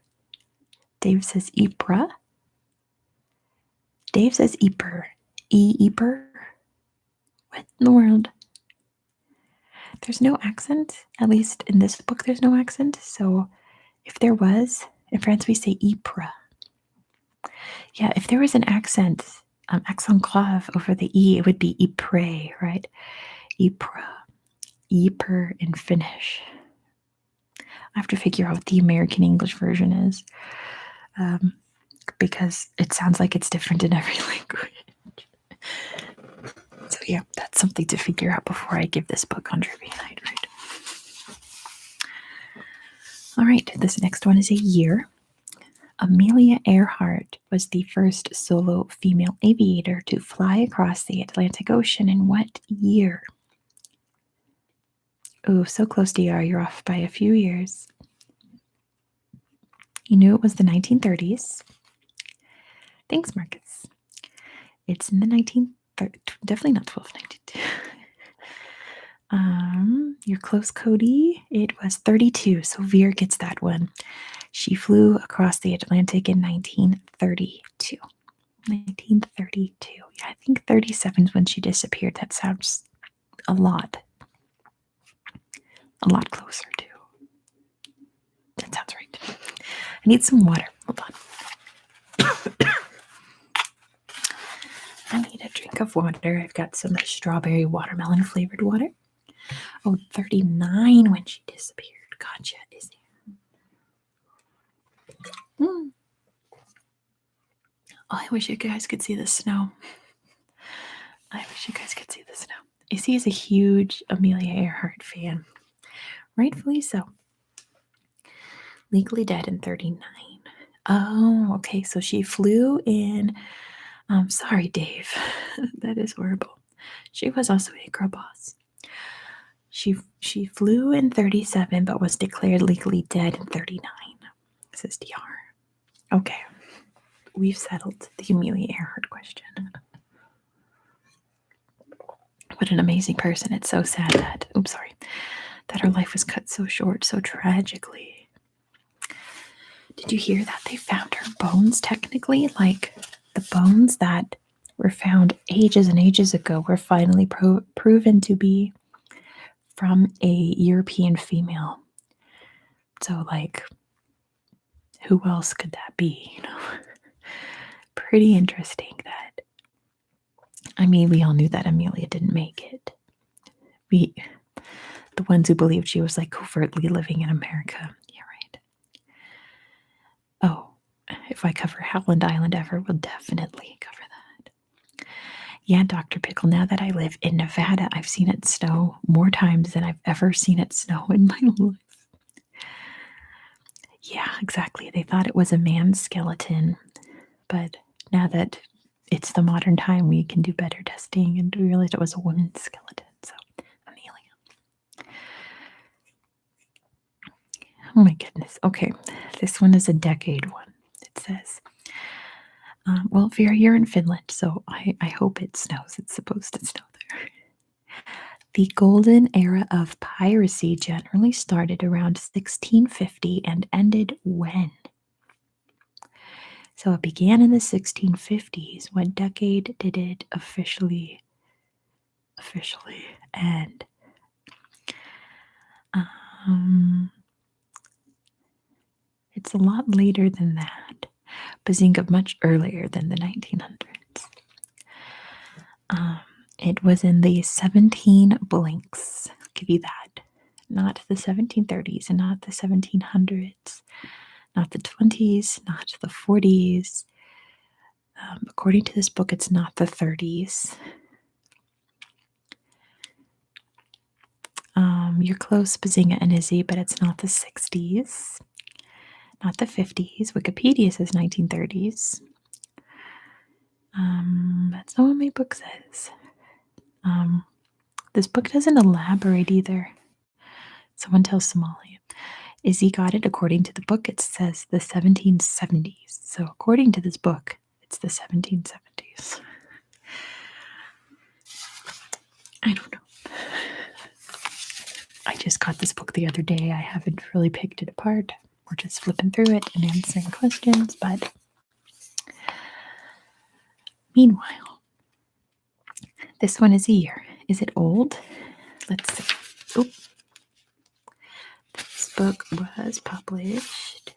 Dave says Ypres. Dave says Ypres. Ypres. What in the world? There's no accent. At least in this book, there's no accent. So if there was, in France we say Ypres. Yeah, if there was an accent grave over the E, it would be Ypres, right? Ypres. Ypres in Finnish. I have to figure out what the American English version is, because it sounds like it's different in every language. So yeah, that's something to figure out before I give this book on trivia night, right? All right, this next one is a year. Amelia Earhart was the first solo female aviator to fly across the Atlantic Ocean in what year? Oh, so close, DR. You're off by a few years. You knew it was the 1930s. Thanks, Marcus. It's in the 1930s. Definitely not 1292. You're close, Cody. It was 32, so Veer gets that one. She flew across the Atlantic in 1932. 1932. Yeah, I think 37 is when she disappeared. That sounds a lot closer to. That sounds right. I need some water. Hold on. I need a drink of water. I've got some strawberry watermelon flavored water. Oh, 39 when she disappeared. Gotcha. Is there? Oh, I wish you guys could see the snow. Izzy is a huge Amelia Earhart fan. Rightfully so. Legally dead in 39. Oh, okay. So she flew in. Sorry, Dave. That is horrible. She was also a girl boss. She flew in 37, but was declared legally dead in 39. Says DR. Okay. We've settled the Amelia Earhart question. What an amazing person. It's so sad that her life was cut so short, so tragically. Did you hear that they found her bones technically? Like the bones that were found ages and ages ago were finally proven to be from a European female. So like, who else could that be? Pretty interesting that. I mean, we all knew that Amelia didn't make it. The ones who believed she was like covertly living in America. Yeah, right. Oh, if I cover Howland Island ever, we'll definitely cover that. Yeah, Dr. Pickle, now that I live in Nevada, I've seen it snow more times than I've ever seen it snow in my life. Yeah, exactly. They thought it was a man's skeleton, but now that it's the modern time, we can do better testing, and we realized it was a woman's skeleton. So, Amelia. Oh my goodness. Okay, this one is a decade one. It says, well, Vera, you're in Finland, so I hope it snows. It's supposed to snow there. The golden era of piracy generally started around 1650 and ended when? So it began in the 1650s. What decade did it officially end? Um, it's a lot later than that. Bazinga much earlier than the 1900s. It was in the 17 blinks. I'll give you that. Not the 1730s and not the 1700s, not the 20s, not the 40s. According to this book, it's not the 30s. You're close, Bazinga and Izzy, but it's not the 60s, not the 50s. Wikipedia says 1930s. That's not what my book says. This book doesn't elaborate either. Someone tells Somalia. Izzy got it according to the book. It says the 1770s. So according to this book, it's the 1770s. I don't know. I just got this book the other day. I haven't really picked it apart. We're just flipping through it and answering questions. But meanwhile, this one is a year. Is it old? Let's see. Oop. This book was published.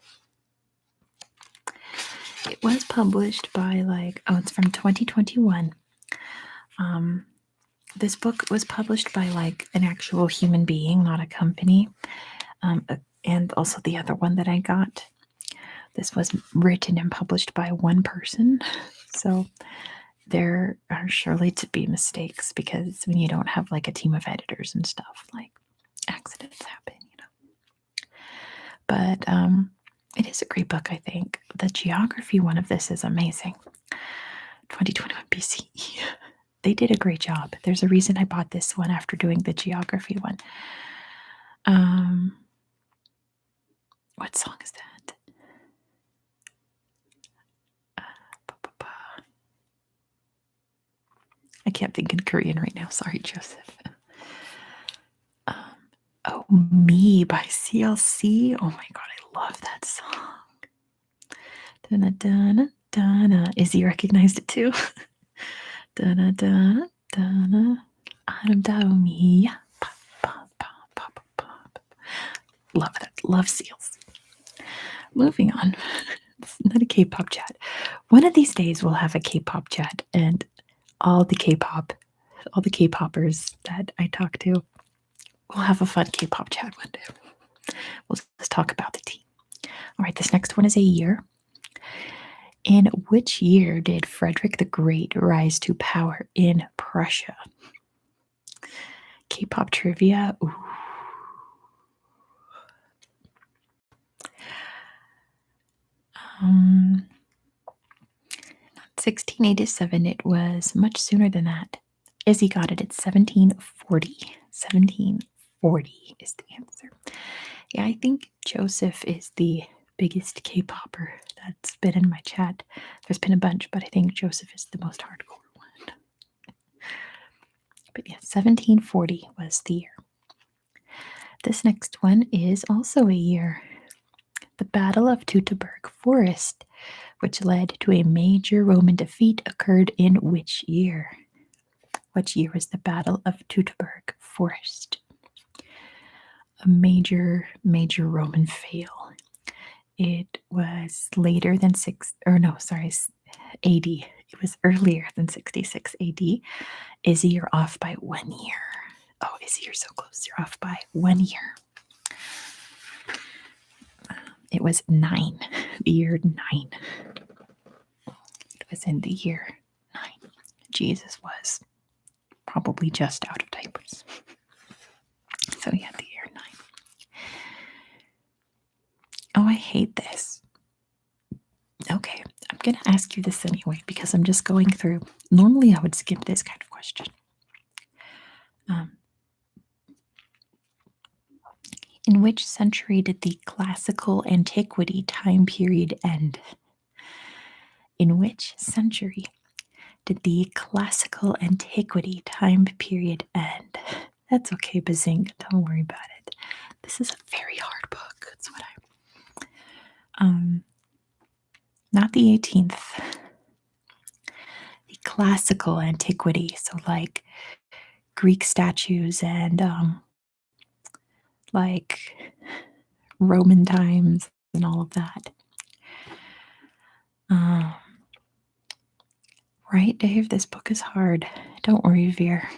It was published by it's from 2021. This book was published by an actual human being, not a company. And also the other one that I got. This was written and published by one person. So there are surely to be mistakes because when you don't have a team of editors and stuff, accidents happen, But it is a great book, I think. The geography one of this is amazing. 2021 BCE. They did a great job. There's a reason I bought this one after doing the geography one. What song is that? I can't think in Korean right now. Sorry, Joseph. Oh, Me by CLC. Oh my god, I love that song. Dun dun dun. Izzy recognized it too. Dun dun dun. Me. Love that. Love seals. Moving on. It's not a K-pop chat. One of these days we'll have a K-pop chat, and all the K-poppers that I talk to, we'll have a fun K-pop chat one day. We'll just talk about the team. All right, this next one is a year. In which year did Frederick the Great rise to power in Prussia? K-pop trivia. Ooh. 1687. It was much sooner than that. Izzy got it at 1740. 1740 is the answer. Yeah, I think Joseph is the biggest K-popper that's been in my chat. There's been a bunch, but I think Joseph is the most hardcore one. But yeah, 1740 was the year. This next one is also a year. The Battle of Teutoburg Forest, which led to a major Roman defeat, occurred in which year? Which year was the Battle of Teutoburg Forest? A major Roman fail. It was later than AD. It was earlier than 66 AD. Izzy, you're off by 1 year. Oh, Izzy, you're so close. You're off by 1 year. It was 9. The year 9. It was in the year 9. Jesus was probably just out of diapers. So yeah, the year 9. Oh, I hate this. Okay, I'm going to ask you this anyway because I'm just going through. Normally, I would skip this kind of question. In which century did the classical antiquity time period end? In which century did the classical antiquity time period end? That's okay, Bazinga. Don't worry about it. This is a very hard book. That's what not the 18th, the classical antiquity. So, like Greek statues and like Roman times and all of that. Um, right, Dave? This book is hard. Don't worry, Veer.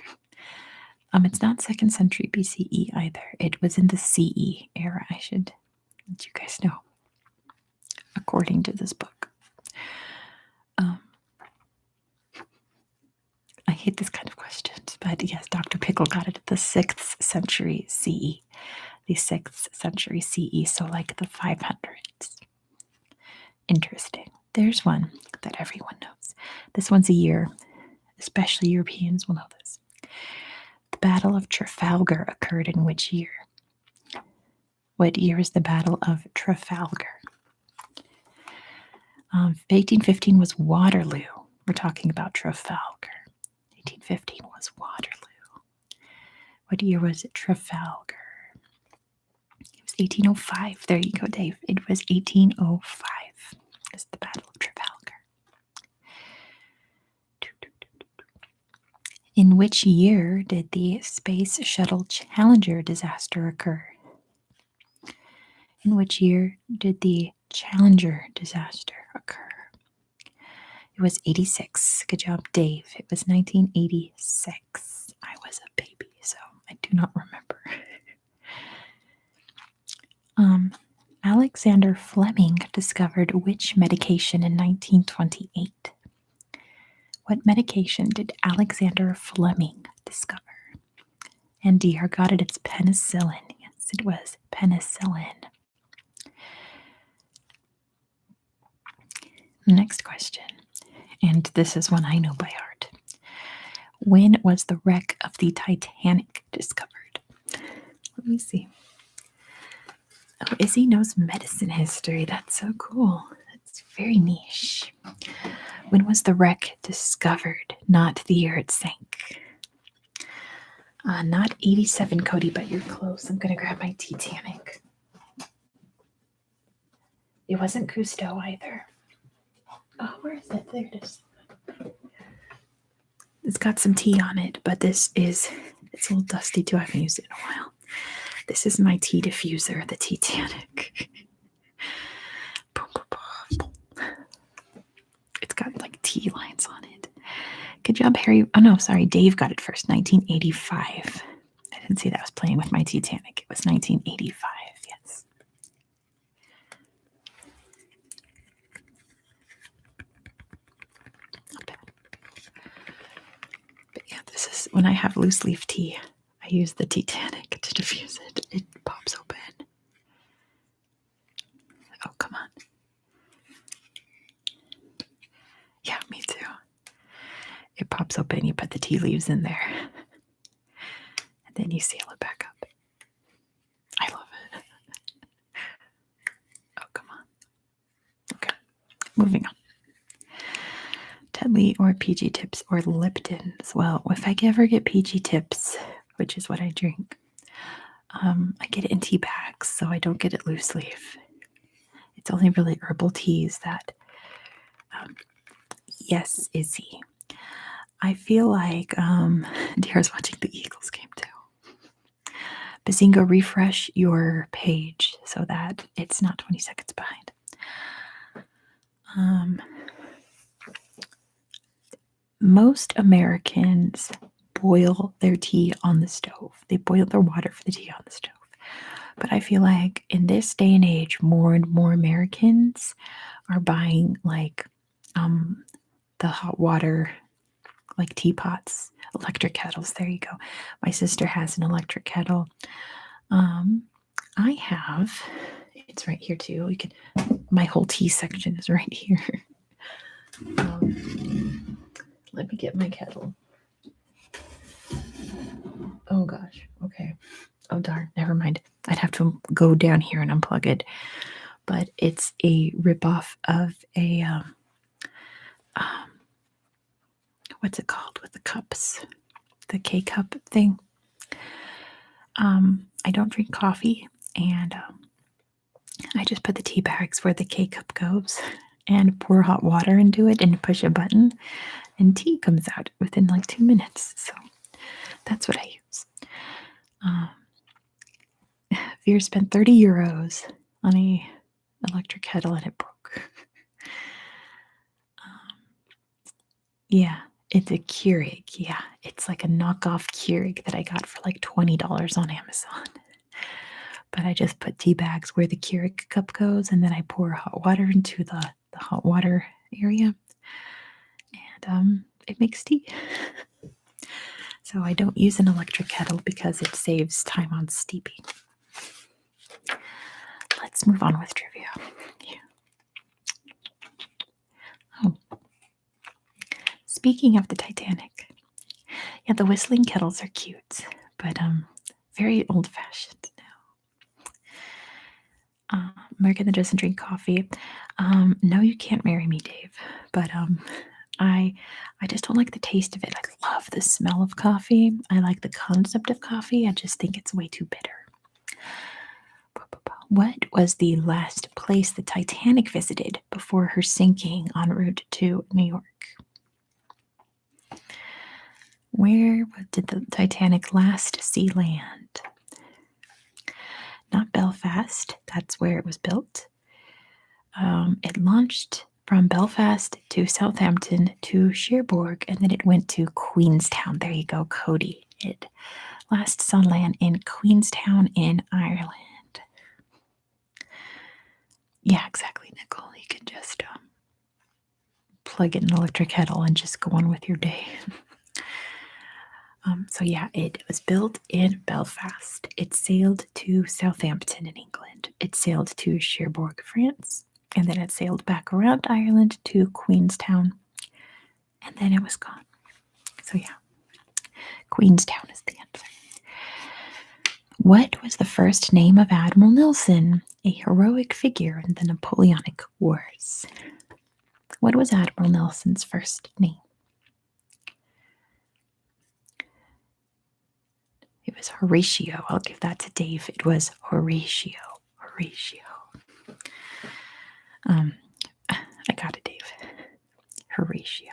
It's not 2nd century BCE either. It was in the CE era. I should let you guys know, according to this book. Um, I hate this kind of questions, but yes, Dr. Pickle got it at the 6th century CE. The 6th century CE, so like the 500s. Interesting. There's one that everyone knows. This one's a year, especially Europeans will know this. The Battle of Trafalgar occurred in which year? What year is the Battle of Trafalgar? 1815 was Waterloo. We're talking about Trafalgar. 1815 was Waterloo. What year was it? Trafalgar? It was 1805. There you go, Dave. It was 1805. Is the Battle of Trafalgar. In which year did the Space Shuttle Challenger disaster occur? In which year did the Challenger disaster occur? It was 86. Good job, Dave. It was 1986. I was a baby, so I do not remember. Alexander Fleming discovered which medication in 1928? What medication did Alexander Fleming discover? And DR got it. It's penicillin. Yes, it was penicillin. Next question. And this is one I know by heart. When was the wreck of the Titanic discovered? Let me see. Oh, Izzy knows medicine history. That's so cool. That's very niche. When was the wreck discovered? Not the year it sank. Not 87, Cody, but you're close. I'm going to grab my Titanic. It wasn't Cousteau either. Oh, where is it? There it is. It's got some tea on it, but it's a little dusty too. I haven't used it in a while. This is my tea diffuser, the Titanic. It's got like tea lines on it. Good job, Harry. Oh no, sorry, Dave got it first. 1985. I didn't see that I was playing with my Titanic. It was 1985, yes. Not bad. But yeah, this is when I have loose leaf tea. I use the Titanic to diffuse it. It pops open. Oh, come on. Yeah, me too. It pops open, you put the tea leaves in there, and then you seal it back up. I love it. Oh, come on. Okay, moving on. Tetley or PG Tips or Lipton's. Well, if I ever get PG Tips, which is what I drink, I get it in tea bags, so I don't get it loose leaf. It's only really herbal teas that, yes, Izzy. I feel like Deara's watching the Eagles game too. Bazinga, refresh your page so that it's not 20 seconds behind. Most Americans boil their tea on the stove. They boil their water for the tea on the stove. But I feel like in this day and age, more and more Americans are buying like the hot water, like teapots, electric kettles. There you go. My sister has an electric kettle. I have, it's right here too. You can, my whole tea section is right here. Let me get my kettle. Oh gosh. Okay. Oh darn. Never mind. I'd have to go down here and unplug it. But it's a ripoff of a what's it called with the cups? The K-cup thing. I don't drink coffee, and I just put the tea bags where the K-cup goes. and pour hot water into it and push a button, and tea comes out within like 2 minutes. So that's what I use. Veer spent 30 euros on a electric kettle and it broke. Yeah, it's a Keurig. Yeah, it's like a knockoff Keurig that I got for like $20 on Amazon. But I just put tea bags where the Keurig cup goes, and then I pour hot water into the hot water area, and it makes tea. So I don't use an electric kettle because it saves time on steeping. Let's move on with trivia. Yeah. Oh. Speaking of the Titanic, yeah, the whistling kettles are cute, but very old-fashioned now. American that doesn't drink coffee. No, you can't marry me, Dave. But I just don't like the taste of it. I love the smell of coffee. I like the concept of coffee. I just think it's way too bitter. What was the last place the Titanic visited before her sinking en route to New York? Where did the Titanic last see land? Not Belfast. That's where it was built. It launched from Belfast to Southampton to Cherbourg, and then it went to Queenstown. There you go, Cody. It last saw land in Queenstown in Ireland. Yeah, exactly, Nicole. You can just plug in an electric kettle and just go on with your day. So yeah, it was built in Belfast. It sailed to Southampton in England. It sailed to Cherbourg, France, and then it sailed back around Ireland to Queenstown, and then it was gone. So yeah, Queenstown is the answer. What was the first name of Admiral Nelson, a heroic figure in the Napoleonic Wars? What was Admiral Nelson's first name? It was Horatio. I'll give that to Dave. It was Horatio. Horatio. I got it, Dave. Horatio.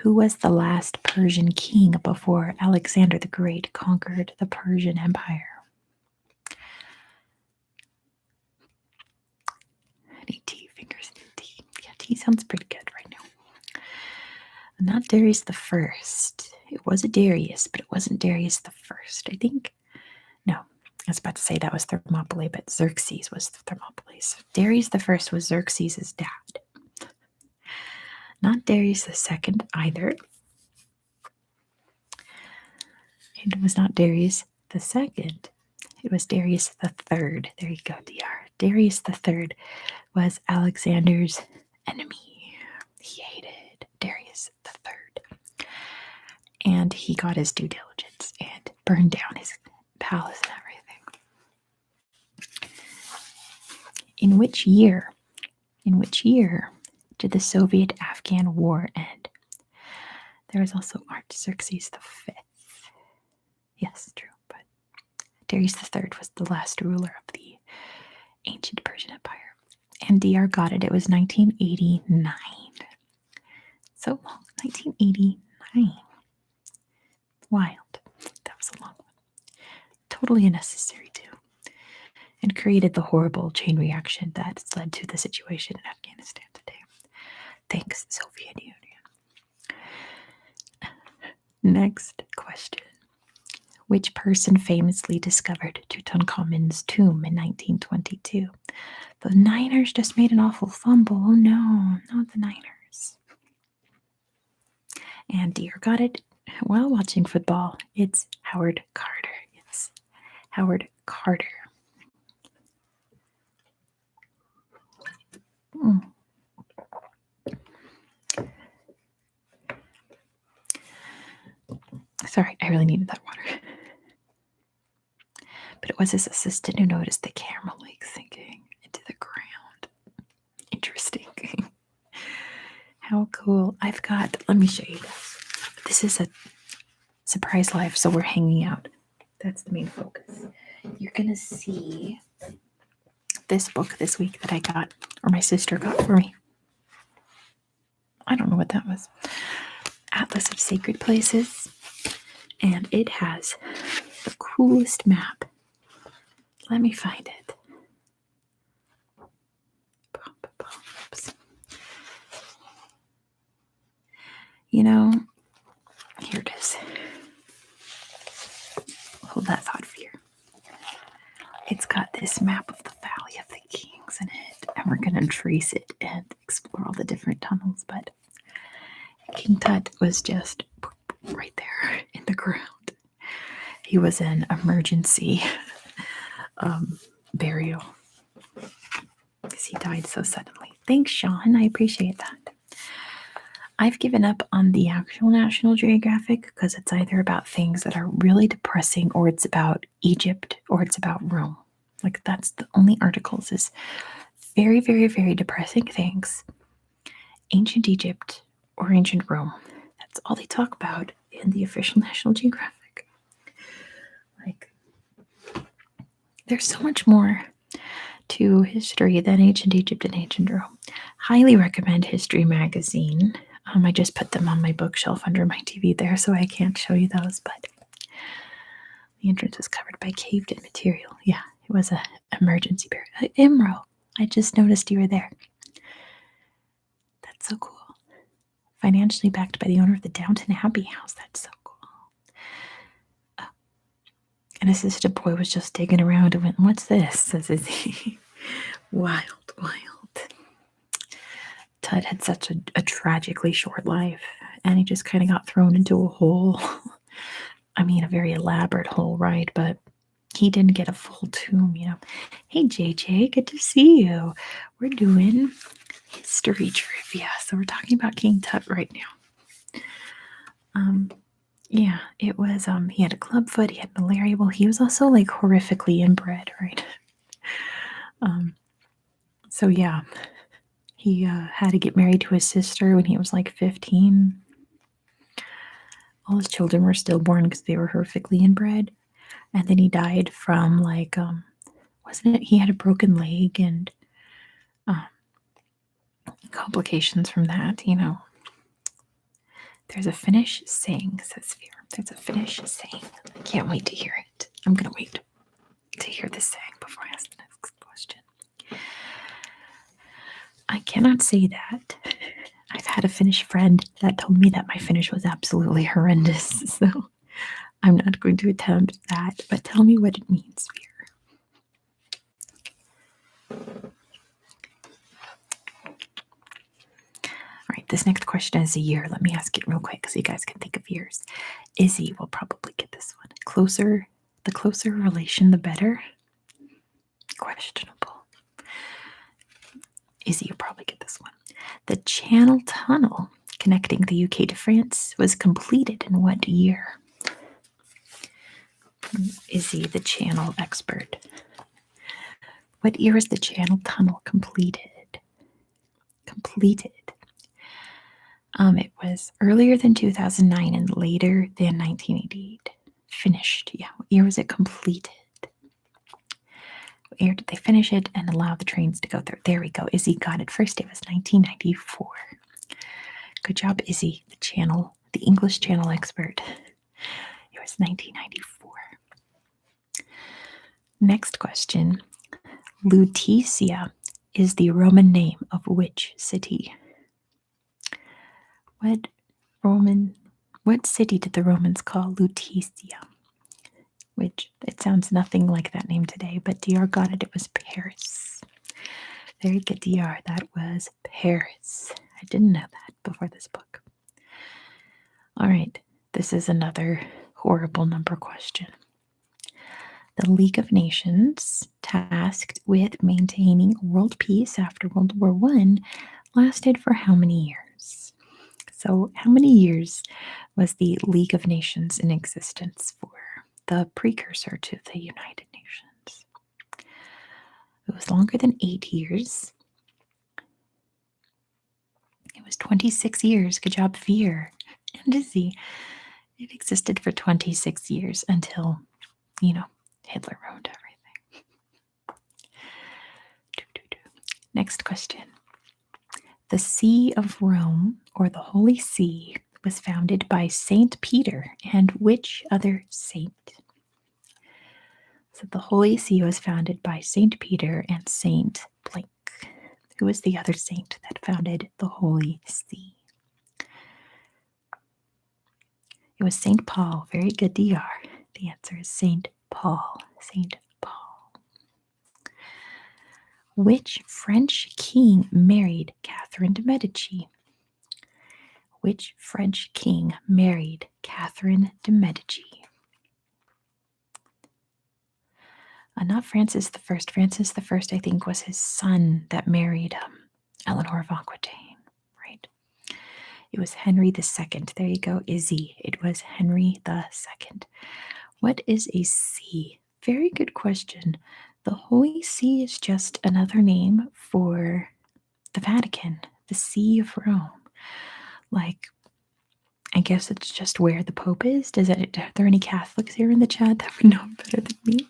Who was the last Persian king before Alexander the Great conquered the Persian Empire? Any tea fingers in tea. Yeah, tea sounds pretty good right now. Not Darius the First. It was a Darius, but it wasn't Darius the First. I think. No, I was about to say that was Thermopylae, but Xerxes was Thermopylae. Darius the First was Xerxes' dad. Not Darius the Second either. It was not Darius the Second. It was Darius the Third. There you go, DR. Darius the Third was Alexander's enemy. He hated Darius the Third, and he got his due diligence and burned down his palace and everything. In which year did the Soviet-Afghan War end? There was also Artaxerxes V. Yes, true, but Darius III was the last ruler of the ancient Persian Empire. And DR got it. It was 1989. So long. 1989. Wild. That was a long one. Totally unnecessary, too. And created the horrible chain reaction that led to the situation in Afghanistan today. Thanks, Soviet Union. Next question. Which person famously discovered Tutankhamun's tomb in 1922? The Niners just made an awful fumble. Oh no, not the Niners. And dear got it while watching football. It's Howard Carter. Yes, Howard Carter. Sorry, I really needed that water. But it was his assistant who noticed the camera like sinking into the ground. Interesting. How cool. Let me show you this. This is a surprise live, so we're hanging out. That's the main focus. You're going to see this book this week that I got, or my sister got for me. I don't know what that was. Atlas of Sacred Places. And it has the coolest map. Let me find it. Oops. You know, here it is. Hold that thought for you. It's got this map of the Valley of the Kings in it, and we're going to trace it and explore all the different tunnels, but King Tut was just right there in the ground. He was an emergency burial because he died so suddenly. Thanks, Sean. I appreciate that. I've given up on the actual National Geographic because it's either about things that are really depressing, or it's about Egypt, or it's about Rome. Like, that's the only articles is very, very, very depressing things. Ancient Egypt or ancient Rome. That's all they talk about in the official National Geographic. Like, there's so much more to history than ancient Egypt and ancient Rome. Highly recommend History Magazine. I just put them on my bookshelf under my TV there, so I can't show you those, but the entrance was covered by caved-in material. Yeah, it was an emergency burial. Imro, I just noticed you were there. That's so cool. Financially backed by the owner of the Downton Abbey house. That's so cool. An assistant boy was just digging around and went, "What's this?" says Izzy. Wild. Tut had such a tragically short life, and he just kind of got thrown into a hole. I mean, a very elaborate hole, right? But he didn't get a full tomb, you know. Hey, JJ, good to see you. We're doing history trivia, so we're talking about King Tut right now. Yeah, it was, he had a clubfoot, he had malaria. Well, he was also, like, horrifically inbred, right? So, yeah. He had to get married to his sister when he was like 15. All his children were stillborn because they were horrifically inbred. And then he died from like, wasn't it? He had a broken leg and complications from that, you know. There's a Finnish saying, says Fear. There's a Finnish saying. I can't wait to hear it. I'm going to wait to hear this saying before I ask the next question. I cannot say that. I've had a Finnish friend that told me that my Finnish was absolutely horrendous, so I'm not going to attempt that, but tell me what it means, Fear. All right, this next question is a year. Let me ask it real quick so you guys can think of years. Izzy will probably get this one. The closer relation, the better? Questionable. Izzy, you'll probably get this one. The Channel Tunnel connecting the UK to France was completed in what year? Izzy, the Channel expert. What year was the Channel Tunnel completed? It was earlier than 2009 and later than 1988. Finished. Yeah. What year was it completed? What year did they finish it and allow the trains to go through? There we go. Izzy got it first. It was 1994. Good job, Izzy, the English Channel expert. It was 1994. Next question. Lutetia is the Roman name of which city? What city did the Romans call Lutetia? Which, it sounds nothing like that name today, but DR got it. It was Paris. Very good, DR. That was Paris. I didn't know that before this book. All right. This is another horrible number question. The League of Nations, tasked with maintaining world peace after World War I, lasted for how many years? So, how many years was the League of Nations in existence for? The precursor to the United Nations. It was longer than 8 years. It was 26 years. Good job, Fear and Izzy. It existed for 26 years until, Hitler ruined everything. Next question. The See of Rome, or the Holy See, was founded by Saint Peter and which other saint? So the Holy See was founded by Saint Peter and Saint blank. Who was the other saint that founded the Holy See? It was Saint Paul. Very good, DR. The answer is Saint Paul. Saint Paul. Which French king married Catherine de' Medici? Which French king married Catherine de' Medici? Not Francis I. Francis I, I think, was his son that married Eleanor of Aquitaine, right? It was Henry II. There you go, Izzy. It was Henry II. What is a see? Very good question. The Holy See is just another name for the Vatican, the See of Rome. Like, I guess it's just where the Pope is. Are there any Catholics here in the chat that would know better than me?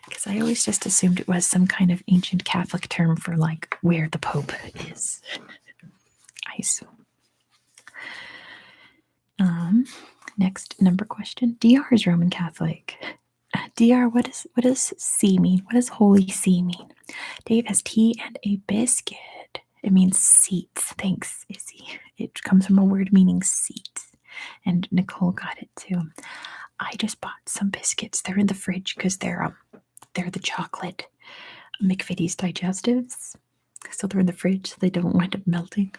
Because I always just assumed it was some kind of ancient Catholic term for like where the Pope is. I assume. Next number question. DR is Roman Catholic. DR, what does see mean? What does Holy See mean? Dave has tea and a biscuit. It means seats. Thanks, Izzy. It comes from a word meaning seat. And Nicole got it too. I just bought some biscuits. They're in the fridge because they're the chocolate McVitie's digestives. So they're in the fridge so they don't wind up melting.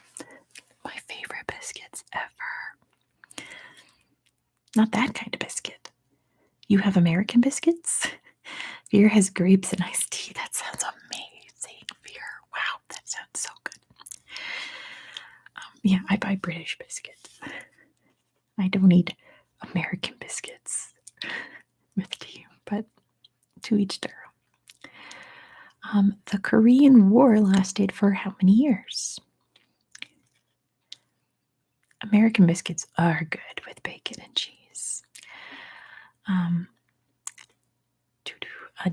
My favorite biscuits ever. Not that kind of biscuit. You have American biscuits? Veer has grapes and iced tea. That sounds amazing, Veer. Wow, that sounds so good. Yeah, I buy British biscuits. I don't eat American biscuits with tea, but to each their own. The Korean War lasted for how many years? American biscuits are good with bacon and cheese.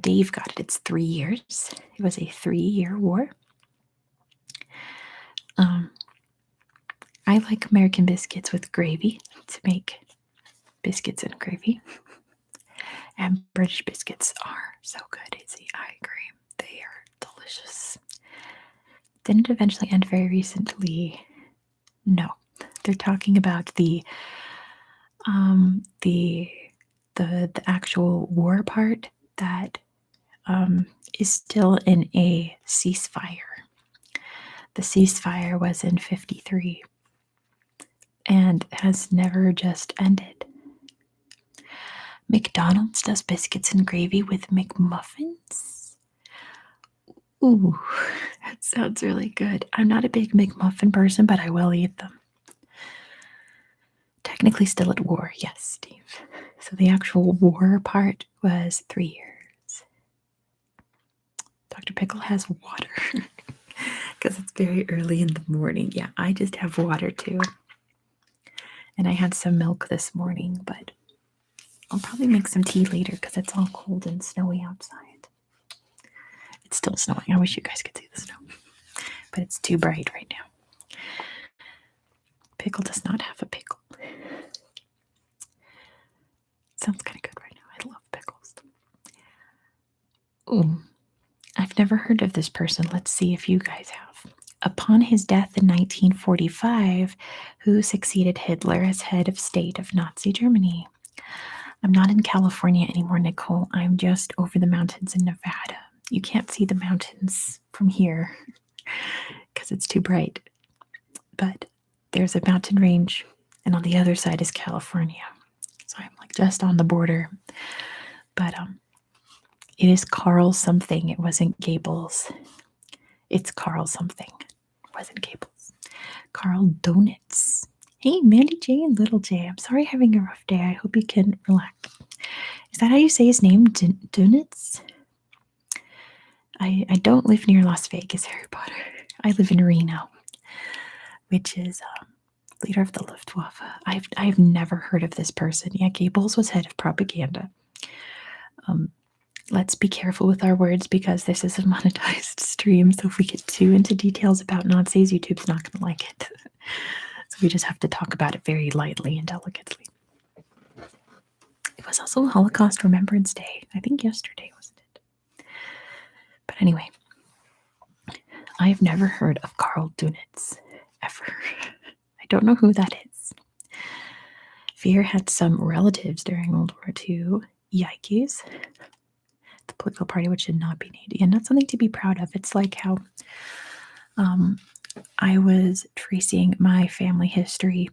Dave got it. It's 3 years. It was a 3-year war. I like American biscuits with gravy to make biscuits and gravy. And British biscuits are so good, Izzy. I agree. They are delicious. Didn't it eventually end very recently? No. They're talking about the actual war part that is still in a ceasefire. The ceasefire was in 1953 and has never just ended. McDonald's does biscuits and gravy with McMuffins. Ooh, that sounds really good. I'm not a big McMuffin person, but I will eat them. Technically still at war, yes, Steve. So the actual war part was 3 years. Dr. Pickle has water because it's very early in the morning. Yeah, I just have water too. And I had some milk this morning, but I'll probably make some tea later because it's all cold and snowy outside. It's still snowing. I wish you guys could see the snow, but it's too bright right now. Pickle does not have a pickle. Sounds kind of good right now. I love pickles. Ooh, I've never heard of this person. Let's see if you guys have. Upon his death in 1945, who succeeded Hitler as head of state of Nazi Germany? I'm not in California anymore, Nicole. I'm just over the mountains in Nevada. You can't see the mountains from here because it's too bright. But there's a mountain range, and on the other side is California. So I'm like just on the border. But it is Carl something. It wasn't Gables. It's Carl something. It wasn't Gables. Carl Donitz. Hey, Mandy J and Little J. I'm sorry having a rough day. I hope you can relax. Is that how you say his name? Donitz? I don't live near Las Vegas, Harry Potter. I live in Reno, which is leader of the Luftwaffe. I've never heard of this person. Yeah, Gables was head of propaganda. let's be careful with our words because this is a monetized stream. So if we get too into details about Nazis, YouTube's not going to like it. So we just have to talk about it very lightly and delicately. It was also Holocaust Remembrance Day. I think yesterday, wasn't it? But anyway, I have never heard of Karl Dunitz, ever. I don't know who that is. Veer had some relatives during World War II. Yikes. The political party which should not be named. And not something to be proud of. It's like how I was tracing my family history,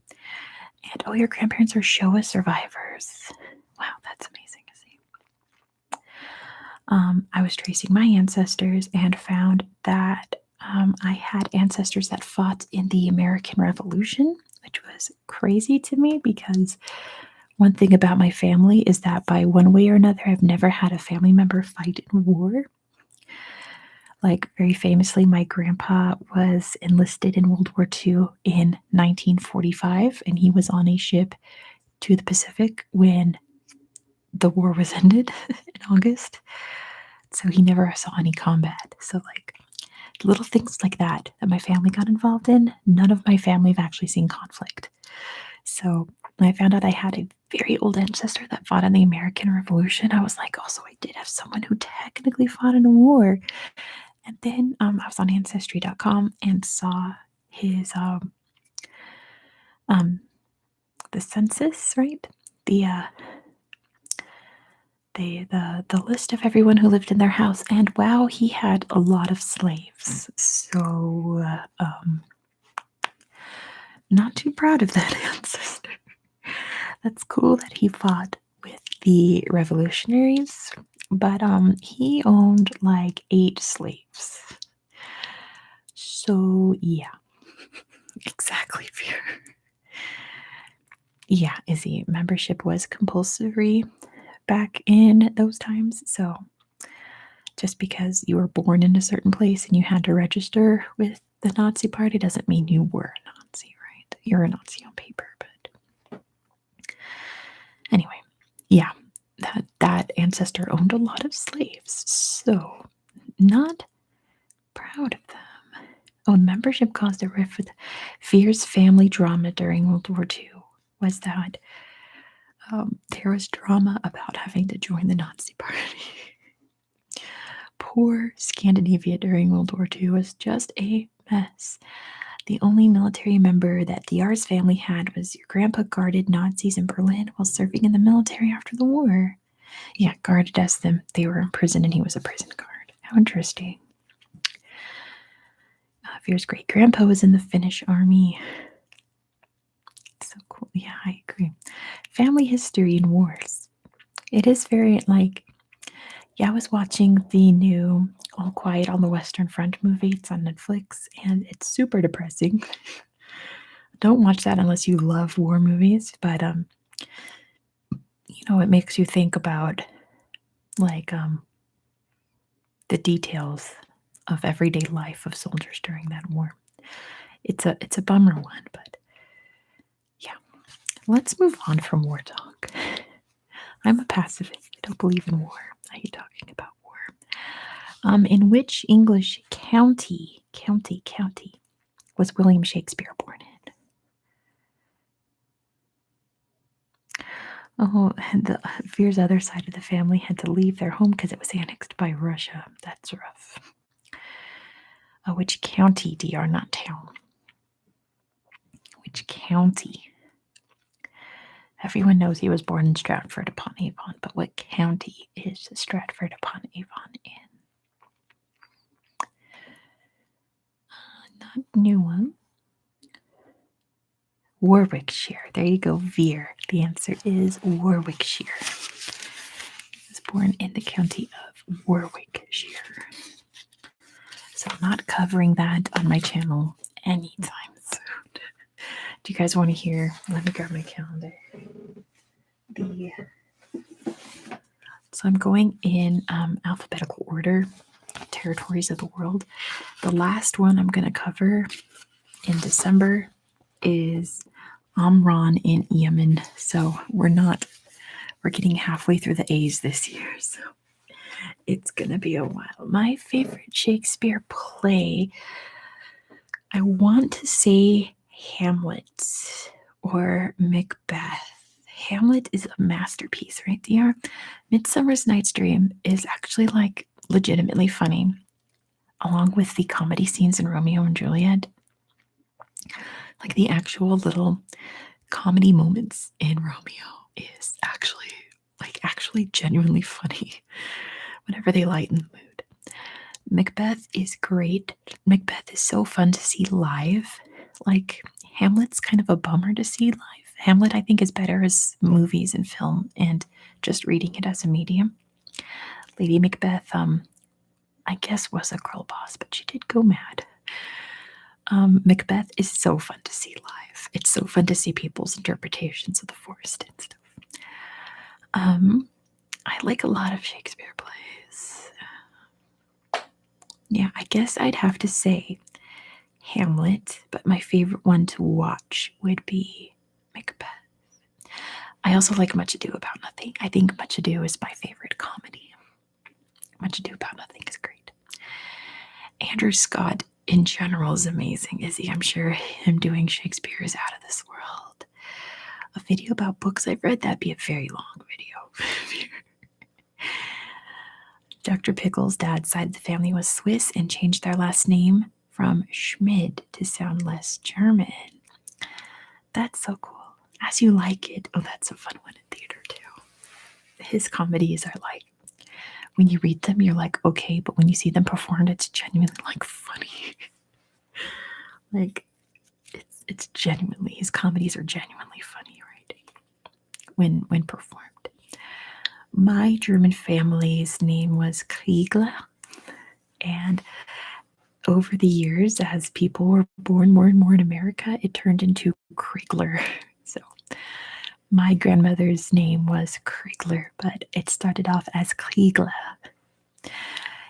and oh, your grandparents are Showa survivors. Wow, that's amazing to see. I was tracing my ancestors and found that I had ancestors that fought in the American Revolution, which was crazy to me because one thing about my family is that by one way or another, I've never had a family member fight in war. Like, very famously, my grandpa was enlisted in World War II in 1945, and he was on a ship to the Pacific when the war was ended in August. So he never saw any combat. So, like, little things like that my family got involved in, none of my family have actually seen conflict. So when I found out I had a very old ancestor that fought in the American Revolution, I was like, also, I did have someone who technically fought in a war. And then I was on Ancestry.com and saw his the census, right? The list of everyone who lived in their house, and wow, he had a lot of slaves. So not too proud of that ancestor. That's cool that he fought with the revolutionaries, but he owned like 8 slaves. So yeah, exactly. Yeah, Izzy, membership was compulsory back in those times. So just because you were born in a certain place and you had to register with the Nazi Party doesn't mean you were a Nazi, right? You're a Nazi on paper, but anyway, yeah, that ancestor owned a lot of slaves. So not proud of them. Oh, membership caused a rift with fierce family drama during World War II. Was that there was drama about having to join the Nazi Party. Poor Scandinavia during World War II was just a mess. The only military member that DR's family had was your grandpa guarded Nazis in Berlin while serving in the military after the war. Yeah, guarded as them. They were in prison and he was a prison guard. How interesting. Veer's great grandpa was in the Finnish army. So cool. Yeah, I agree. Family history and wars. It is very like, yeah, I was watching the new All Quiet on the Western Front movie. It's on Netflix and it's super depressing. Don't watch that unless you love war movies, but it makes you think about like the details of everyday life of soldiers during that war. It's a bummer one, but yeah. Let's move on from war talk. I'm a pacifist. I don't believe in war. I hate talking about war. In which English county was William Shakespeare born in? Oh, and the Veer's other side of the family had to leave their home because it was annexed by Russia. That's rough. Which county, DR, not town? Which county? Everyone knows he was born in Stratford upon Avon, but what county is Stratford upon Avon in? Not Newham. Warwickshire. There you go, Veer. The answer is Warwickshire. He was born in the county of Warwickshire. So I'm not covering that on my channel anytime soon. Do you guys want to hear? Let me grab my calendar. So I'm going in alphabetical order, territories of the world. The last one I'm going to cover in December is Amran in Yemen. So we're getting halfway through the A's this year. So It's going to be a while. My favorite Shakespeare play, I want to say Hamlet or Macbeth. Hamlet is a masterpiece, right there. Midsummer's Night's Dream is actually like legitimately funny, along with the comedy scenes in Romeo and Juliet. Like the actual little comedy moments in Romeo is actually genuinely funny whenever they lighten the mood. Macbeth is great. Macbeth is so fun to see live. Like Hamlet's kind of a bummer to see live. Hamlet, I think, is better as movies and film and just reading it as a medium. Lady Macbeth, I guess was a girl boss, but she did go mad. Macbeth is so fun to see live. It's so fun to see people's interpretations of the forest and stuff. I like a lot of Shakespeare plays. Yeah, I guess I'd have to say Hamlet, but my favorite one to watch would be Macbeth. I also like Much Ado About Nothing. I think Much Ado is my favorite comedy. Much Ado About Nothing is great. Andrew Scott in general is amazing, is he? I'm sure him doing Shakespeare is out of this world. A video about books I've read, that'd be a very long video. Dr. Pickle's dad's side of the family was Swiss and changed their last name from Schmid to sound less German. That's so cool. As You Like It. Oh, that's a fun one in theater too. His comedies are like, when you read them, you're like, okay, but when you see them performed, it's genuinely like funny. Like, it's genuinely, his comedies are genuinely funny, right? When performed. My German family's name was Kriegler, and over the years, as people were born more and more in America, it turned into Kriegler. So my grandmother's name was Kriegler, but it started off as Kriegler.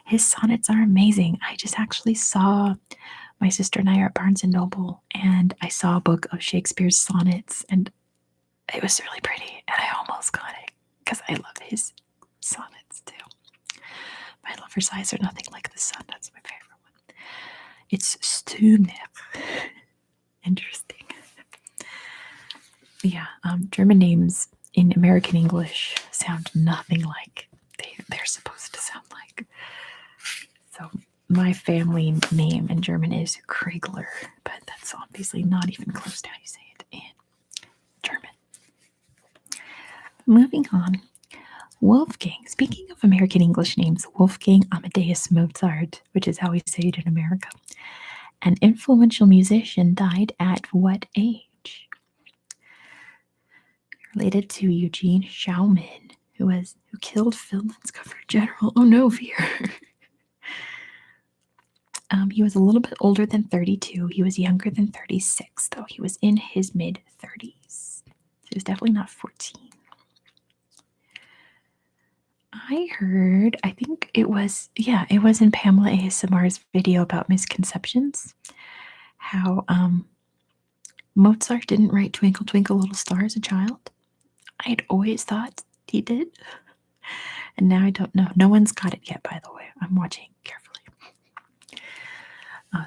His sonnets are amazing. I just actually saw, my sister and I are at Barnes and Noble, and I saw a book of Shakespeare's sonnets, and it was really pretty, and I almost got it because I love his sonnets too. My love for sighs are nothing like the sun. That's my favorite one. It's Stürmer. Interesting. Yeah, German names in American English sound nothing like they're supposed to sound like. So my family name in German is Kriegler, but that's obviously not even close to how you say it in German. Moving on. Wolfgang. Speaking of American English names, Wolfgang Amadeus Mozart, which is how we say it in America, an influential musician, died at what age? Related to Eugene Schaumann, who killed Finland's Governor General. Oh no, fear. He was a little bit older than 32. He was younger than 36, though. He was in his mid 30s. He was definitely not 14. I think it was in Pamela ASMR's video about misconceptions, how Mozart didn't write Twinkle Twinkle Little Star as a child. I had always thought he did, and now I don't know. No one's got it yet, by the way. I'm watching carefully.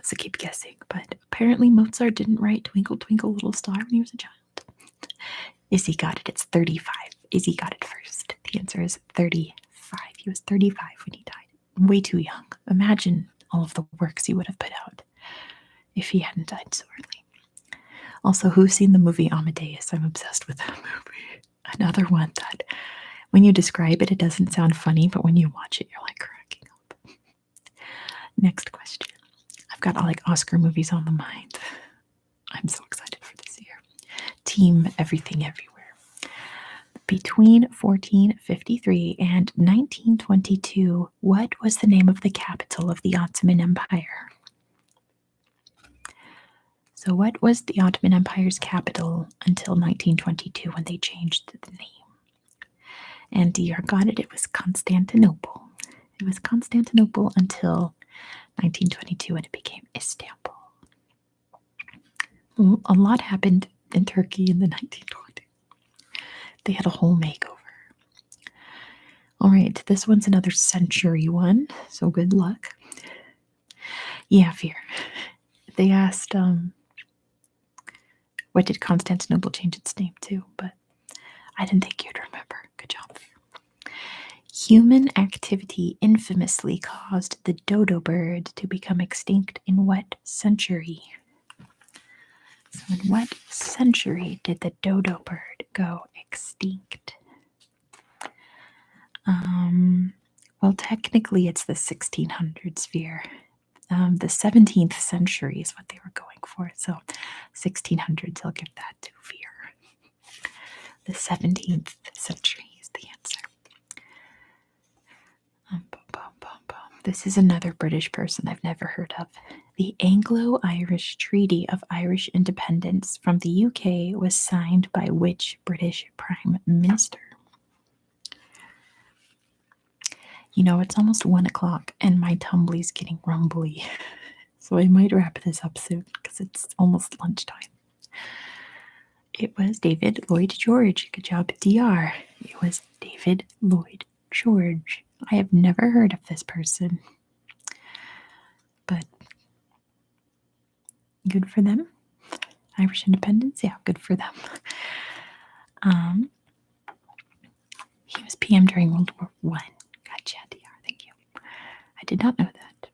So keep guessing, but apparently Mozart didn't write Twinkle Twinkle Little Star when he was a child. Izzy got it. It's 35. Izzy got it first. The answer is 35. He was 35 when he died. Way too young. Imagine all of the works he would have put out if he hadn't died so early. Also, who's seen the movie Amadeus? I'm obsessed with that movie. Another one that when you describe it, it doesn't sound funny, but when you watch it, you're like cracking up. Next question. I've got like Oscar movies on the mind. I'm so excited for this year. Team Everything Everywhere. Between 1453 and 1922, what was the name of the capital of the Ottoman Empire? So what was the Ottoman Empire's capital until 1922 when they changed the name? And DR got it. It was Constantinople. It was Constantinople until 1922 when it became Istanbul. A lot happened in Turkey in the 1920s. They had a whole makeover. All right, this one's another century one, so good luck. Yeah, fear. They asked, what did Constantinople change its name to? But I didn't think you'd remember. Good job. Human activity infamously caused the dodo bird to become extinct in what century? So, in what century did the dodo bird go extinct? Well, technically, it's the 1600s fear. The 17th century is what they were going for. So, 1600s, I'll give that to fear. The 17th century is the answer. This is another British person I've never heard of. The Anglo-Irish Treaty of Irish Independence from the UK was signed by which British Prime Minister? You know, it's almost 1 o'clock and my tumbly's getting rumbly. So I might wrap this up soon because it's almost lunchtime. It was David Lloyd George. Good job, DR. It was David Lloyd George. I have never heard of this person, but good for them. Irish independence, yeah, good for them. He was PM during World War One. Gotcha, DR. Thank you. I did not know that.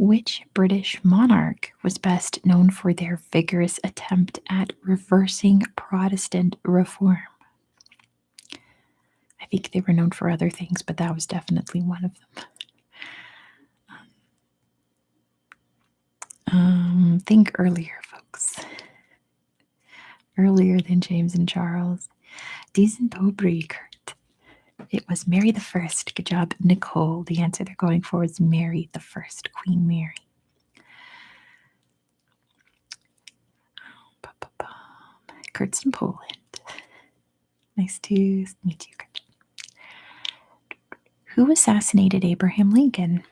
Which British monarch was best known for their vigorous attempt at reversing Protestant reform? I think they were known for other things, but that was definitely one of them. Think earlier, folks. Earlier than James and Charles. Decent Aubrey, Kurt. It was Mary the First. Good job, Nicole. The answer they're going for is Mary the First, Queen Mary. Kurt's in Poland. Nice to meet you, Kurt. Who assassinated Abraham Lincoln?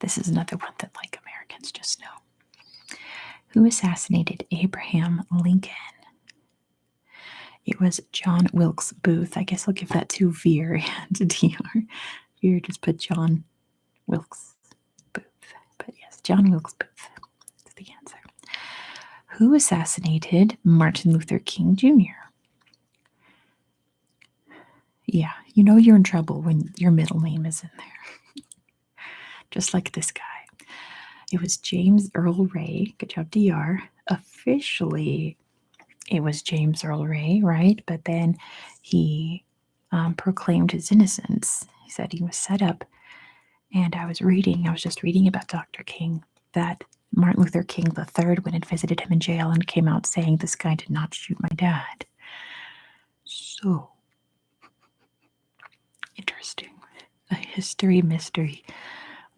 This is another one that, like, Americans just know. Who assassinated Abraham Lincoln? It was John Wilkes Booth. I guess I'll give that to Veer and DR. Veer just put John Wilkes Booth. But yes, John Wilkes Booth is the answer. Who assassinated Martin Luther King Jr.? Yeah, you know you're in trouble when your middle name is in there. Just like this guy. It was James Earl Ray. Good job, DR. Officially, it was James Earl Ray, right? But then he proclaimed his innocence. He said he was set up. And I was just reading about Dr. King, that Martin Luther King III went and visited him in jail and came out saying, this guy did not shoot my dad. So interesting. A history mystery.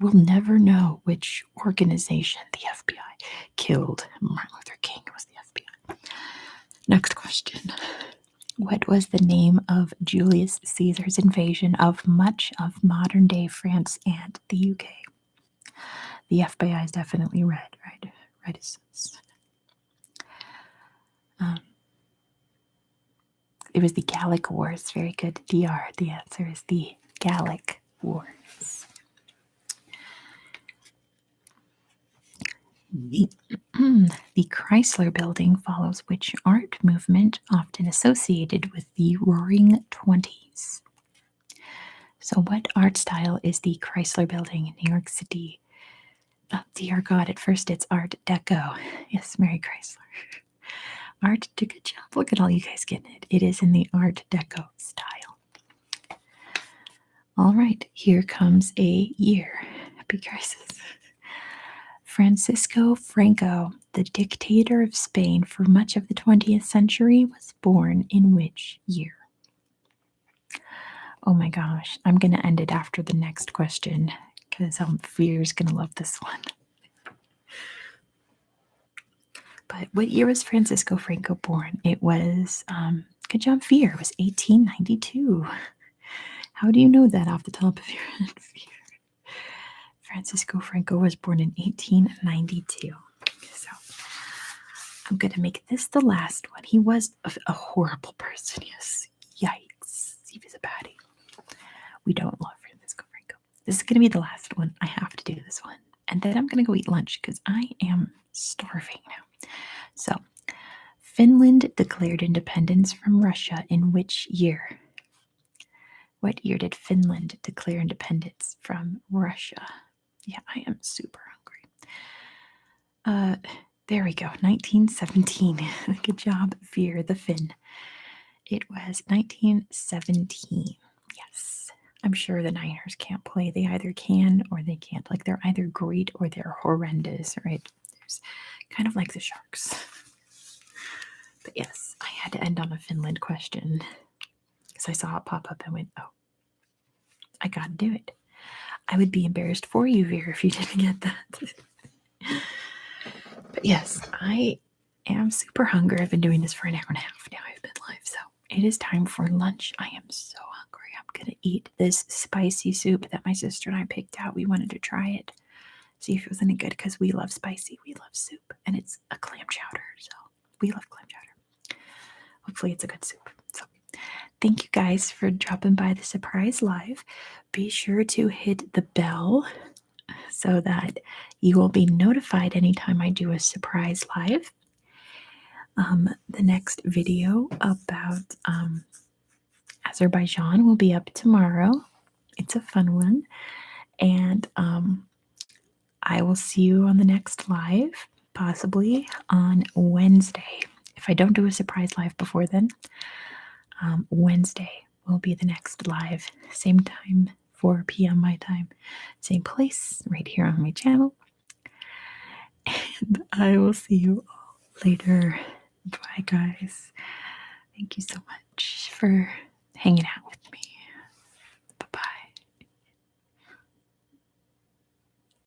We'll never know which organization, the FBI, killed Martin Luther King. It was the FBI. Next question. What was the name of Julius Caesar's invasion of much of modern-day France and the UK? The FBI is definitely red, right? Reticence. It was the Gallic Wars. Very good, DR. The answer is the Gallic Wars. The Chrysler Building follows which art movement often associated with the Roaring Twenties? So what art style is the Chrysler Building in New York City? Oh, dear God, at first it's Art Deco. Yes, Mary Chrysler. Art, good job. Look at all you guys getting it. It is in the Art Deco style. All right, here comes a year. Happy crisis. Francisco Franco, the dictator of Spain for much of the 20th century, was born in which year? Oh my gosh, I'm going to end it after the next question because Veer's going to love this one. But what year was Francisco Franco born? It was, good job, Veer. It was 1892. How do you know that off the top of your head, Veer? Francisco Franco was born in 1892. So I'm going to make this the last one. He was a horrible person, yes. Yikes. He was patty. We don't love Francisco Franco. This is going to be the last one. I have to do this one. And then I'm going to go eat lunch because I am starving now. So, Finland declared independence from Russia in which year? What year did Finland declare independence from Russia? Yeah, I am super hungry. There we go, 1917. Good job, Veer the Finn. It was 1917. Yes. I'm sure the Niners can't play. They either can or they can't. Like they're either great or they're horrendous, right? There's kind of like the Sharks. But yes, I had to end on a Finland question because I saw it pop up and went, oh, I gotta do it. I would be embarrassed for you, Veer, if you didn't get that. But yes, I am super hungry. I've been doing this for an hour and a half now. I've been live, so it is time for lunch. I am so hungry. I'm gonna eat this spicy soup that my sister and I picked out. We wanted to try it, see if it was any good because we love spicy. We love soup, and it's a clam chowder, so we love clam chowder. Hopefully, it's a good soup. So, thank you guys for dropping by the surprise live. Be sure to hit the bell so that you will be notified anytime I do a surprise live. The next video about Azerbaijan will be up tomorrow. It's a fun one. And I will see you on the next live, possibly on Wednesday. If I don't do a surprise live before then, Wednesday will be the next live. Same time, 4 p.m. my time. Same place, right here on my channel. And I will see you all later. Bye, guys. Thank you so much for hanging out with me.